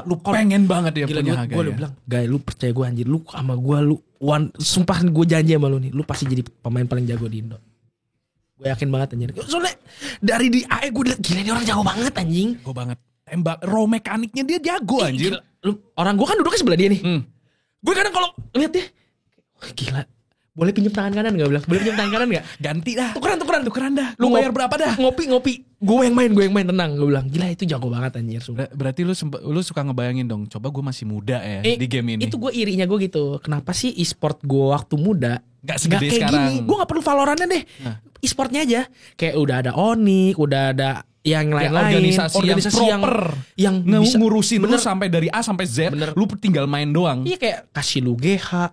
lu pengen banget ya gila, punya Hagai. Gue udah bilang, "Guys, lu percaya gue anjir, lu sama gue sumpah gue janji sama lu nih, lu pasti jadi pemain paling jago di Indo." Gue yakin banget anjir. Soalnya dari di AE gue liat gila ini orang jago banget anjing. Jago banget. Tembak raw mekaniknya dia jago anjir. Lu, orang gue kan duduknya sebelah dia nih. Gue kadang kalau lihat dia, gila. Boleh pinjam tangan kanan gak? Boleh pinjam tangan kanan gak? Ganti dah. Tukeran dah. Lu bayar berapa dah? Ngopi. Gue yang main tenang. Gue bilang gila itu jago banget anjir. Berarti lu suka ngebayangin dong. Coba gue masih muda ya di game ini. Itu gue irinya gue gitu. Kenapa sih e-sport gue waktu muda gak segede sekarang gini? Gue gak perlu Valorantnya deh. E-sportnya aja. Kayak udah ada Onyx, udah ada yang lain-lain. Organisasi yang proper. Yang bisa ngurusin lu sampai dari A sampai Z. Bener. Lu tinggal main doang. Iya kayak kasih lu GH.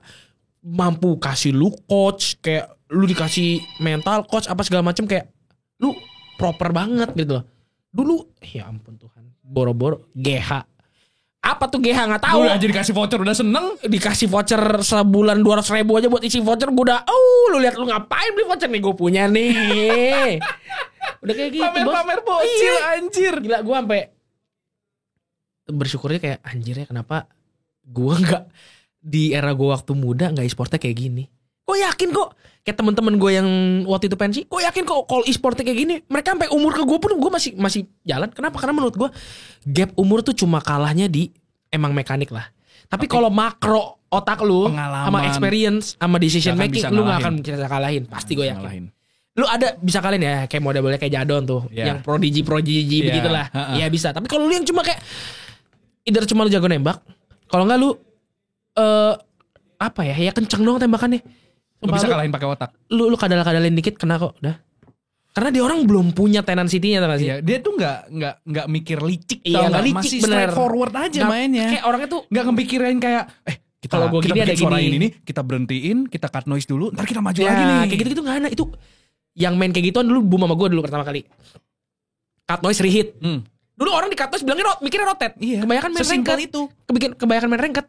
Mampu kasih lu coach, kayak lu dikasih mental coach apa segala macem, kayak lu proper banget gitu loh. Dulu ya ampun Tuhan, boro-boro GH. Apa tuh GH nggak tahu. Udah aja dikasih voucher udah seneng. Dikasih voucher sebulan 200.000 aja buat isi voucher, gue udah lu lihat lu ngapain beli voucher nih, gue punya nih. Udah kayak gitu pamer bocil anjir. Gila gue sampai bersyukurnya kayak anjirnya kenapa gue nggak di era gue waktu muda nggak e-sportnya kayak gini. Gue yakin kok kayak teman-teman gue yang waktu itu pensi, gue yakin kok kalau e-sportnya kayak gini mereka sampai umur ke gue pun gue masih jalan. Kenapa? Karena menurut gue gap umur tuh cuma kalahnya di emang mekanik lah. Tapi kalau makro otak lu sama experience sama decision making lu nggak akan bisa kalahin. Pasti gue yakin. Lu ada bisa kalian ya kayak model-modelnya kayak Jadon tuh, yang prodigy begitulah. Iya bisa. Tapi kalau lu yang cuma kayak either cuma lu jago nembak, kalau nggak lu apa ya kenceng dong tembakannya. Lu bisa kalahin pakai otak. Lu kadal-kadalin dikit kena kok udah. Karena dia orang belum punya tenan city-nya tau gak sih? Iya, dia tuh enggak mikir licik, gak licik, masih straight forward aja mainnya. Kayak orangnya tuh enggak kepikirin kayak kita bikin suara ini, kita berhentiin, kita cut noise dulu, ntar kita maju lagi nih. Kayak gitu-gitu enggak ada. Itu yang main kayak gituan dulu boom sama gue dulu pertama kali. Cut noise reheat. Dulu orang di cut noise bilangnya mikirnya rotate. Iya, kebanyakan main ranked itu. Kebanyakan main ranked.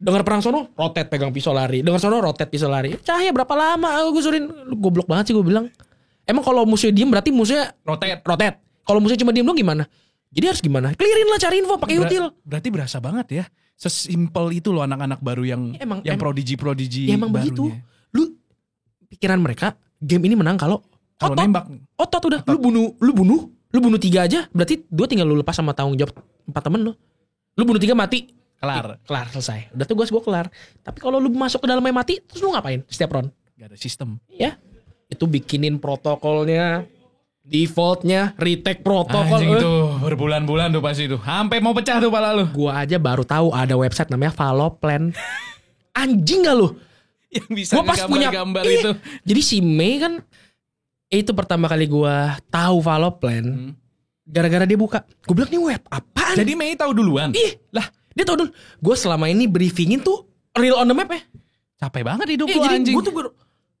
Dengar perang sono, rotate pegang pisau lari. Dengar sono, rotate pisau lari. Cahaya berapa lama gue suruhin. Lu goblok banget sih gue bilang. Emang kalau musuhnya diem berarti musuhnya rotate. Kalau musuhnya cuma diem dong gimana? Jadi harus gimana? Clearin lah, cari info pakai util. Berarti berasa banget ya. Sesimpel itu loh anak-anak baru yang prodigy ya, emang barunya. begitu. Lu pikiran mereka game ini menang kalau Kalau Otot. nembak. Otot udah. Lu bunuh 3 aja. Berarti 2 tinggal lu lepas sama tanggung jawab 4 temen lu. Lu bunuh 3 mati. Kelar. Kelar selesai. Udah tugas gue kelar. Tapi kalau lu masuk ke dalamnya mati, terus lu ngapain setiap round? Gak ada sistem. Ya. Itu bikinin protokolnya, defaultnya, retake protokol. Anjing itu berbulan-bulan tuh pasti itu. Sampai mau pecah tuh pala lu. Gua aja baru tahu ada website namanya Valoplan. Anjing gak lu? Yang bisa Gua pas punya gambar itu. Jadi si Mei kan itu pertama kali gua tahu Valoplan. Gara-gara dia buka. Gue bilang nih web apaan? Jadi Mei tahu duluan. Ih, lah dia tahu dulu. Gue selama ini briefingin tuh real on the map ya. Capek banget hidup lu Jadi anjing. gue tuh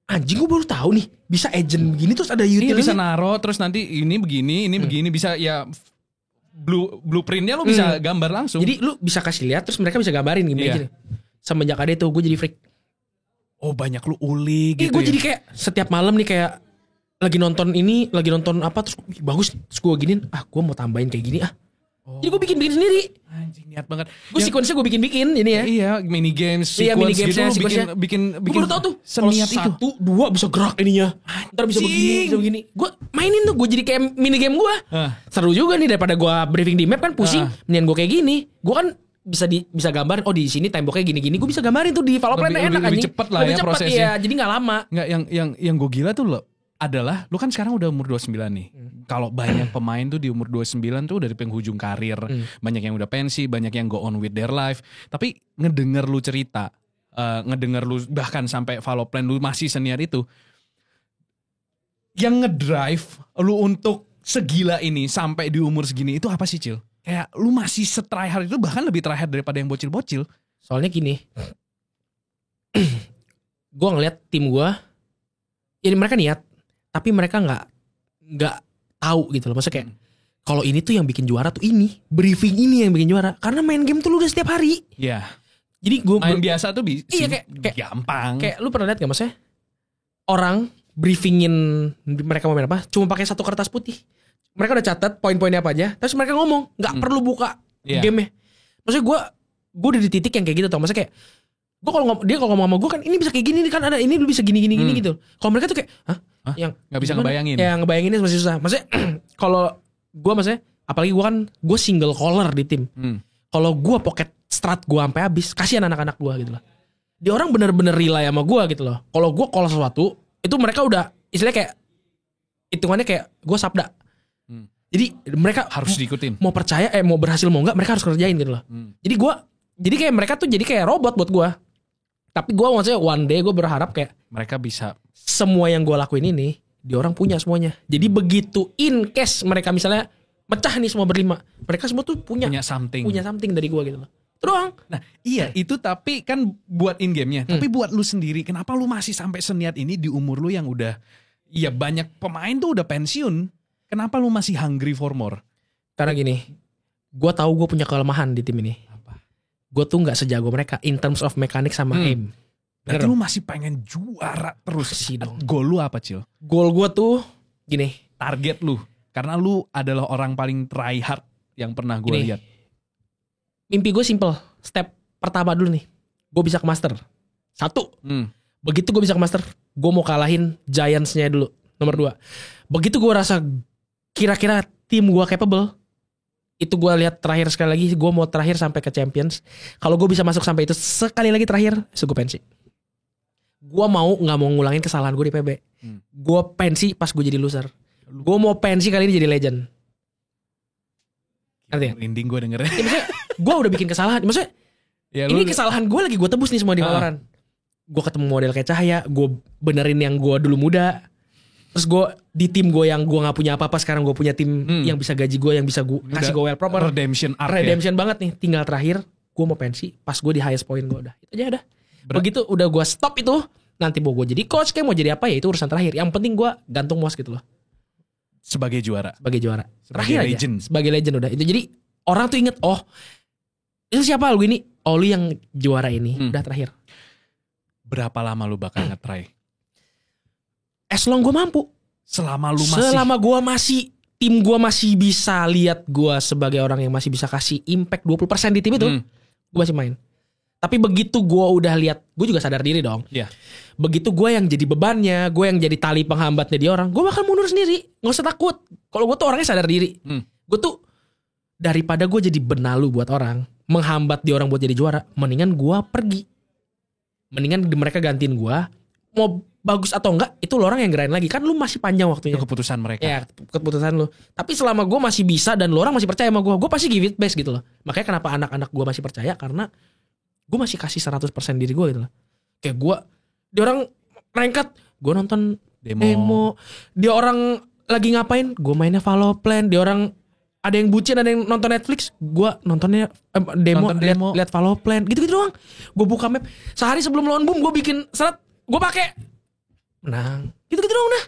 anjing gue baru tahu nih bisa agent begini terus ada Iya, utility. bisa naro terus nanti ini begini, ini begini bisa ya blueprintnya lu bisa gambar langsung. Jadi lu bisa kasih lihat terus mereka bisa gambarin gini Iya. aja. Semenjak ada itu gue jadi freak. Oh banyak lu uli gitu. Gue ya. jadi kayak setiap malam nih kayak lagi nonton apa terus "Ih, bagus terus gue giniin gue mau tambahin kayak gini Jadi gue bikin sendiri. Anjing niat banget. Gue sequence-nya gue bikin ini ya. Iya mini games, Iya, mini sequence gamesnya, gitu, sequence-nya. bikin Gue baru tau tuh seniat kalau itu. 1, 2 bisa gerak ininya. Ntar bisa begini. Gue mainin tuh. Gue jadi kayak mini game gue. Seru juga nih daripada gue briefing di map kan pusing. Mendingan gue kayak gini. Gue kan bisa gambar. Oh di sini temboknya gini-gini. Gue bisa gambarin tuh di Valoplan enak lebih anjing. cepet lah ya prosesnya. Iya, jadi nggak lama. Nggak yang gue gila tuh lo adalah lu kan sekarang udah umur 29 nih. Kalau banyak pemain tuh di umur 29 tuh dari penghujung karir, banyak yang udah pensi, banyak yang go on with their life. Tapi ngedenger lu cerita, ngedenger lu bahkan sampai Valoplan lu masih senior itu, yang ngedrive lu untuk segila ini sampai di umur segini itu apa sih Cil? Kayak lu masih setry hard itu bahkan lebih try hard daripada yang bocil-bocil. Soalnya gini. Gue ngeliat tim gue. Ya mereka niat. Tapi mereka nggak tahu gitu loh. Maksudnya kayak kalau ini tuh yang bikin juara tuh ini, briefing ini yang bikin juara. Karena main game tuh lu udah setiap hari. Iya. Jadi gue main biasa tuh iya, kayak gampang. Kayak lu pernah lihat gak maksudnya? Orang briefingin mereka mau main apa? Cuma pakai satu kertas putih. Mereka udah catat poin-poinnya apa aja. Terus mereka ngomong, nggak perlu buka gamenya. Maksudnya gue udah di titik yang kayak gitu tau. Maksudnya kayak gue kalau ngomong sama gue kan ini bisa kayak gini nih kan ada ini lu bisa gini gitu. Kalau mereka tuh kayak yang nggak bisa ngebayangin. Ya ngebayanginnya masih susah. Maksudnya kalau gue maksudnya apalagi gue single caller di tim. Kalau gue pocket strat gue sampai habis, kasihan anak-anak gue gitu loh. Dia orang bener-bener rely sama gue gitu loh. Kalau gue call sesuatu itu mereka udah istilahnya kayak hitungannya kayak gue sabda. Jadi mereka harus diikutin. Mau percaya mau berhasil mau enggak mereka harus kerjain gitu loh. Jadi kayak mereka tuh jadi kayak robot buat gue. Tapi gue maksudnya one day gue berharap kayak mereka bisa semua yang gue lakuin ini di orang punya semuanya. Jadi begitu in case mereka misalnya mecah nih semua berlima, mereka semua tuh punya something dari gue gitu loh. Itu doang. Nah iya itu tapi kan buat in gamenya. Tapi buat lu sendiri kenapa lu masih sampai seniat ini di umur lu yang udah ya banyak pemain tuh udah pensiun. Kenapa lu masih hungry for more? Karena gini, gue tahu gue punya kelemahan di tim ini. Gue tuh gak sejago mereka in terms of mekanik sama aim. Berarti lu masih pengen juara terus sih dong. Goal lu apa Cil? Goal gue tuh gini. Target lu. Karena lu adalah orang paling try hard yang pernah gue lihat. Mimpi gue simple. Step pertama dulu nih. Gue bisa ke master. 1. Begitu gue bisa ke master, gue mau kalahin Giants-nya dulu. Nomor 2. Begitu gue rasa kira-kira tim gue capable, itu gue lihat terakhir sekali lagi, gue mau terakhir sampai ke Champions. Kalau gue bisa masuk sampai itu sekali lagi terakhir, gue pensi. Gue nggak mau ngulangin kesalahan gue di PB. Gue pensi pas gue jadi loser. Gue mau pensi kali ini jadi legend. Ngerti ya? Merinding gue dengernya. Ya, maksudnya gue udah bikin kesalahan. Maksudnya ya, ini kesalahan gue lagi gue tebus nih semua di Valorant. Gue ketemu model kayak Cahaya, gue benerin yang gue dulu muda. Terus gue di tim gue yang gue nggak punya apa-apa, sekarang gue punya tim yang bisa gaji gue, yang bisa gue kasih gue well proper. Redemption banget nih. Tinggal terakhir gue mau pensi pas gue di highest point gue udah. Itu aja udah. Begitu udah gue stop itu, nanti mau gue jadi coach kayak mau jadi apa ya itu urusan terakhir. Yang penting gue gantung mos gitu loh. Sebagai juara. Terakhir legend. Aja. Sebagai legend udah. Itu jadi orang tuh inget, oh itu siapa lu ini? Oh lu yang juara ini. Udah terakhir. Berapa lama lu bakal nge-try? As long gue mampu. Selama gue masih tim gue masih bisa lihat gue sebagai orang yang masih bisa kasih impact 20% di tim itu, gue masih main. Tapi begitu gue udah lihat, gue juga sadar diri dong. Iya. Begitu gue yang jadi bebannya, gue yang jadi tali penghambatnya dia orang, gue bakal mundur sendiri. Gak usah takut. Kalau gue tuh orangnya sadar diri. Gue tuh daripada gue jadi benalu buat orang, menghambat dia orang buat jadi juara, mendingan gue pergi. Mendingan mereka gantiin gue. Mau bagus atau enggak, itu lo orang yang gerain lagi. Kan lu masih panjang waktunya. Itu keputusan mereka. Ya, keputusan lu. Tapi selama gue masih bisa dan lo orang masih percaya sama gue pasti give it best gitu loh. Makanya kenapa anak-anak gue masih percaya, karena gue masih kasih 100% diri gue gitu loh. Kayak gue, dia orang rengkat, gue nonton demo. Dia orang lagi ngapain, gue mainnya Valoplan. Dia orang ada yang bucin, ada yang nonton Netflix, gue nontonnya demo. Lihat Valoplan, gitu-gitu doang. Gue buka map, sehari sebelum lawan Boom gue bikin seret, gue pakai menang, gitu-gitu doang dah.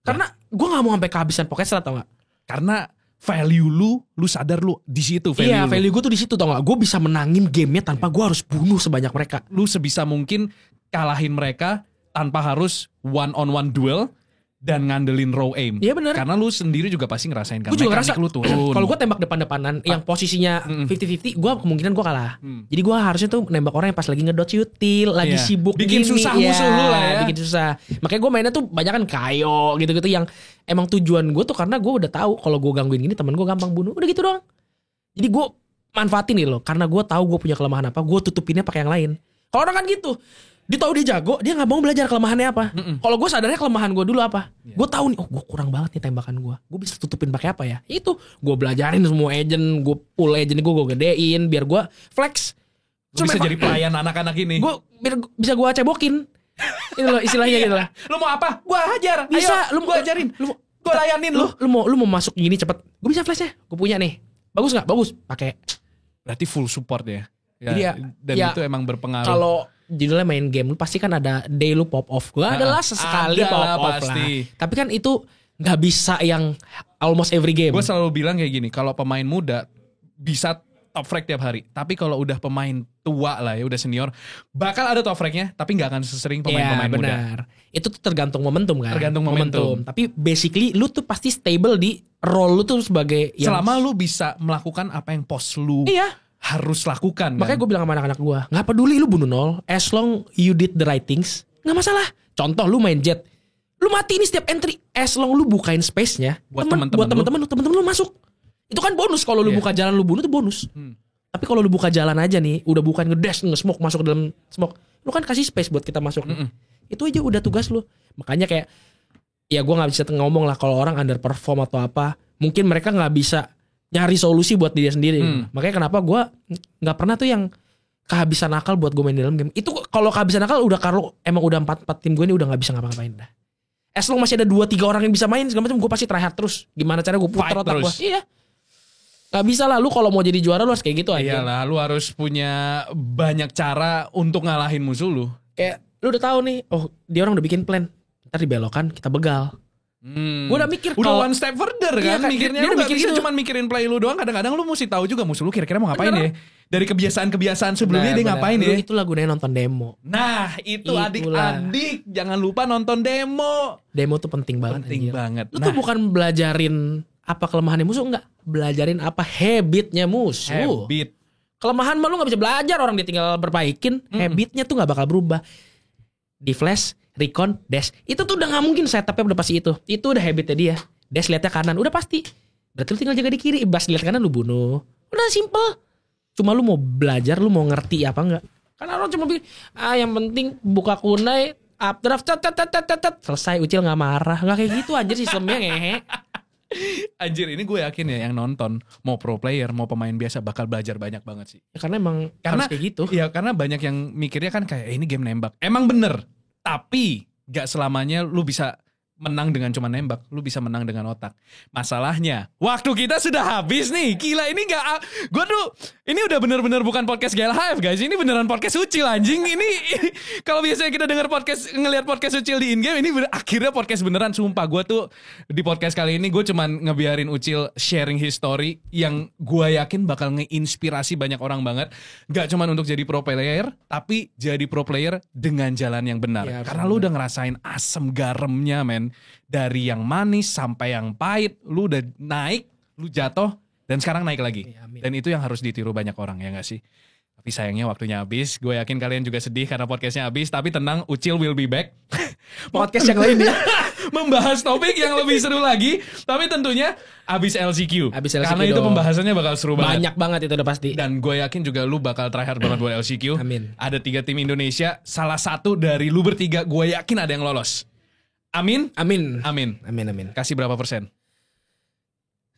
Karena gue nggak mau sampai kehabisan pokoknya seret, tau nggak? Karena value lu sadar lu di situ value. Iya, value gue tuh di situ, tau nggak? Gue bisa menangin gamenya tanpa gue harus bunuh sebanyak mereka. Lu sebisa mungkin kalahin mereka tanpa harus one on one duel dan ngandelin raw aim. Iya benar. Karena lu sendiri juga pasti ngerasain kan. Gue juga ngerasa lu turun. kalau gue tembak depan-depanan yang posisinya 50-50, gue kemungkinan gue kalah. Jadi gue harusnya tuh nembak orang yang pas lagi ngedot util, lagi sibuk bikin gini, susah musuh lu lah ya. Bikin susah. Makanya gue mainnya tuh banyak kan kayo gitu-gitu yang emang tujuan gue tuh karena gue udah tahu kalau gue gangguin gini temen gue gampang bunuh. Udah gitu doang. Jadi gue manfaatin nih loh, karena gue tahu gue punya kelemahan apa, gue tutupinnya pakai yang lain. Kalau orang kan gitu, dia tahu dia jago, dia nggak mau belajar kelemahannya apa. Kalau gue sadarnya kelemahan gue dulu apa, gue tahu nih, oh gue kurang banget nih tembakan gue bisa tutupin pakai apa ya? Itu gue belajarin semua agent, gue pull agent gue gedein biar gue flex. Lu bisa jadi pelayan anak-anak ini. Gue biar bisa gue cebokin. Itu loh istilahnya gitu lah. Lu mau apa? Gue hajar. Bisa, lu gue ajarin. Gue layanin lu. Lu mau masuk gini cepet. Gue bisa flashnya, gue punya nih. Bagus nggak? Bagus. Pakai. Berarti full support ya. Jadi dan itu emang berpengaruh. Kalau judulnya main game, lu pasti kan ada day lu pop off. Gue adalah sesekali pop off pasti. Lah. Tapi kan itu nggak bisa yang almost every game. Gue selalu bilang kayak gini, kalau pemain muda bisa top frag tiap hari. Tapi kalau udah pemain tua lah ya, udah senior, bakal ada top fragnya, tapi nggak akan sesering pemain-pemain muda. Benar. Itu tuh tergantung momentum kan. Tergantung momentum. Tapi basically lu tuh pasti stable di role lu tuh sebagai selama lu bisa melakukan apa yang pos lu. Iya. Harus lakukan kan? Makanya gue bilang sama anak-anak gue, gak peduli lu bunuh 0, as long you did the right things, gak masalah. Contoh lu main jet, lu mati ini setiap entry, as long lu bukain space-nya buat temen-temen lu masuk. Itu kan bonus. Kalau lu buka jalan lu bunuh itu bonus. Tapi kalau lu buka jalan aja nih, udah bukan ngedash, nge-smoke, masuk ke dalam smoke, lu kan kasih space buat kita masuk. Itu aja udah tugas lu. Makanya kayak, ya gue gak bisa ngomong lah kalau orang underperform atau apa, mungkin mereka gak bisa nyari solusi buat diri sendiri. Makanya kenapa gue nggak pernah tuh yang kehabisan akal buat gue main dalam game. Itu kalau kehabisan akal udah kalau emang udah 4 tim gue ini udah nggak bisa ngapa-ngapain dah. As long masih ada 2-3 orang yang bisa main segala macam, gue pasti try hard terus. Gimana cara gue putar otak gue? Iya. Gak bisa lah, lu kalau mau jadi juara lu harus kayak gitu aja. Iyalah, lu harus punya banyak cara untuk ngalahin musuh lu. Kayak lu udah tahu nih, oh dia orang udah bikin plan, ntar dibelokan kita begal. Gue udah mikir udah one step further kan, mikirnya dia lu udah gak bisa gitu. cuman mikirin play lu doang. Kadang-kadang lu mesti tahu juga musuh lu kira-kira mau ngapain ya. Dari kebiasaan-kebiasaan sebelumnya dia ngapain ya. Itulah gunanya nonton demo. Nah itu adik-adik jangan lupa nonton demo. Demo tuh penting banget. Penting banget. Lu tuh bukan belajarin apa kelemahannya musuh, enggak. Belajarin apa habitnya musuh. Habit. Kelemahan mah lu gak bisa belajar, orang dia tinggal perbaikin. Habitnya tuh gak bakal berubah. Di flash, recon, dash. Itu tuh udah gak mungkin setupnya udah pasti itu. Itu udah habitnya dia. Dash liatnya kanan, udah pasti. Berarti lu tinggal jaga di kiri. Bas liat kanan lu bunuh. Udah simple. Cuma lu mau belajar, lu mau ngerti apa enggak. Karena orang cuma bilang, yang penting buka kunai, updraft, selesai, Ucil gak marah. Gak kayak gitu anjir sistemnya ngehe. Anjir, ini gue yakin ya yang nonton, mau pro player, mau pemain biasa, bakal belajar banyak banget sih. Ya, karena emang harus kayak gitu. Ya karena banyak yang mikirnya kan kayak ini game nembak. Emang bener, tapi gak selamanya lu bisa menang dengan cuma nembak. Lu bisa menang dengan otak. Masalahnya, waktu kita sudah habis nih. Gila, ini gak... Gue tuh, ini udah bener-bener bukan podcast GLHF guys. Ini beneran podcast Ucil anjing. Ini kalau biasanya kita denger podcast, ngelihat podcast Ucil di in-game, ini akhirnya podcast beneran. Sumpah, gue tuh di podcast kali ini gue cuman ngebiarin Ucil sharing history yang gue yakin bakal ngeinspirasi banyak orang banget. Gak cuman untuk jadi pro player, tapi jadi pro player dengan jalan yang benar. Ya, karena lu udah ngerasain asam garamnya, men. Dari yang manis sampai yang pahit, lu udah naik, lu jatuh, dan sekarang naik lagi. Ya, dan itu yang harus ditiru banyak orang, ya gak sih? Tapi Tapi sayangnya waktunya habis. Gue yakin kalian juga sedih karena podcastnya habis. Tapi tenang, Ucil will be back. Podcast yang lain ya. Membahas topik yang lebih seru lagi. Tapi tentunya abis LCQ. Karena itu dong. pembahasannya bakal seru banget. Banyak banget itu udah pasti. Dan gue yakin juga lu bakal tryhard banget buat LCQ. Amin. Ada 3 tim Indonesia. Salah satu dari lu bertiga gue yakin ada yang lolos. Amin. Amin. Amin. Amin, amin. Kasih berapa persen?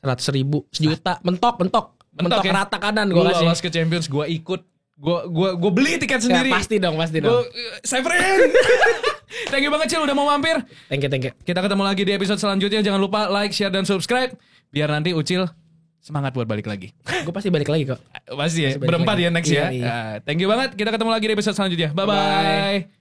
100.000 sejuta. Mentok ya? rata kanan Gue gue kasih. lolos ke Champions, gue ikut. Gue beli tiket sendiri. Ya, pasti dong. Severin. Thank you banget Cil udah mau mampir. Thank you. Kita ketemu lagi di episode selanjutnya. Jangan lupa like, share, dan subscribe. Biar nanti Ucil semangat buat balik lagi. Gue pasti balik lagi kok. Pasti ya. Pasti balik Berempat lagi. ya next Iya, ya. iya. Thank you banget. Kita ketemu lagi di episode selanjutnya. Bye-bye.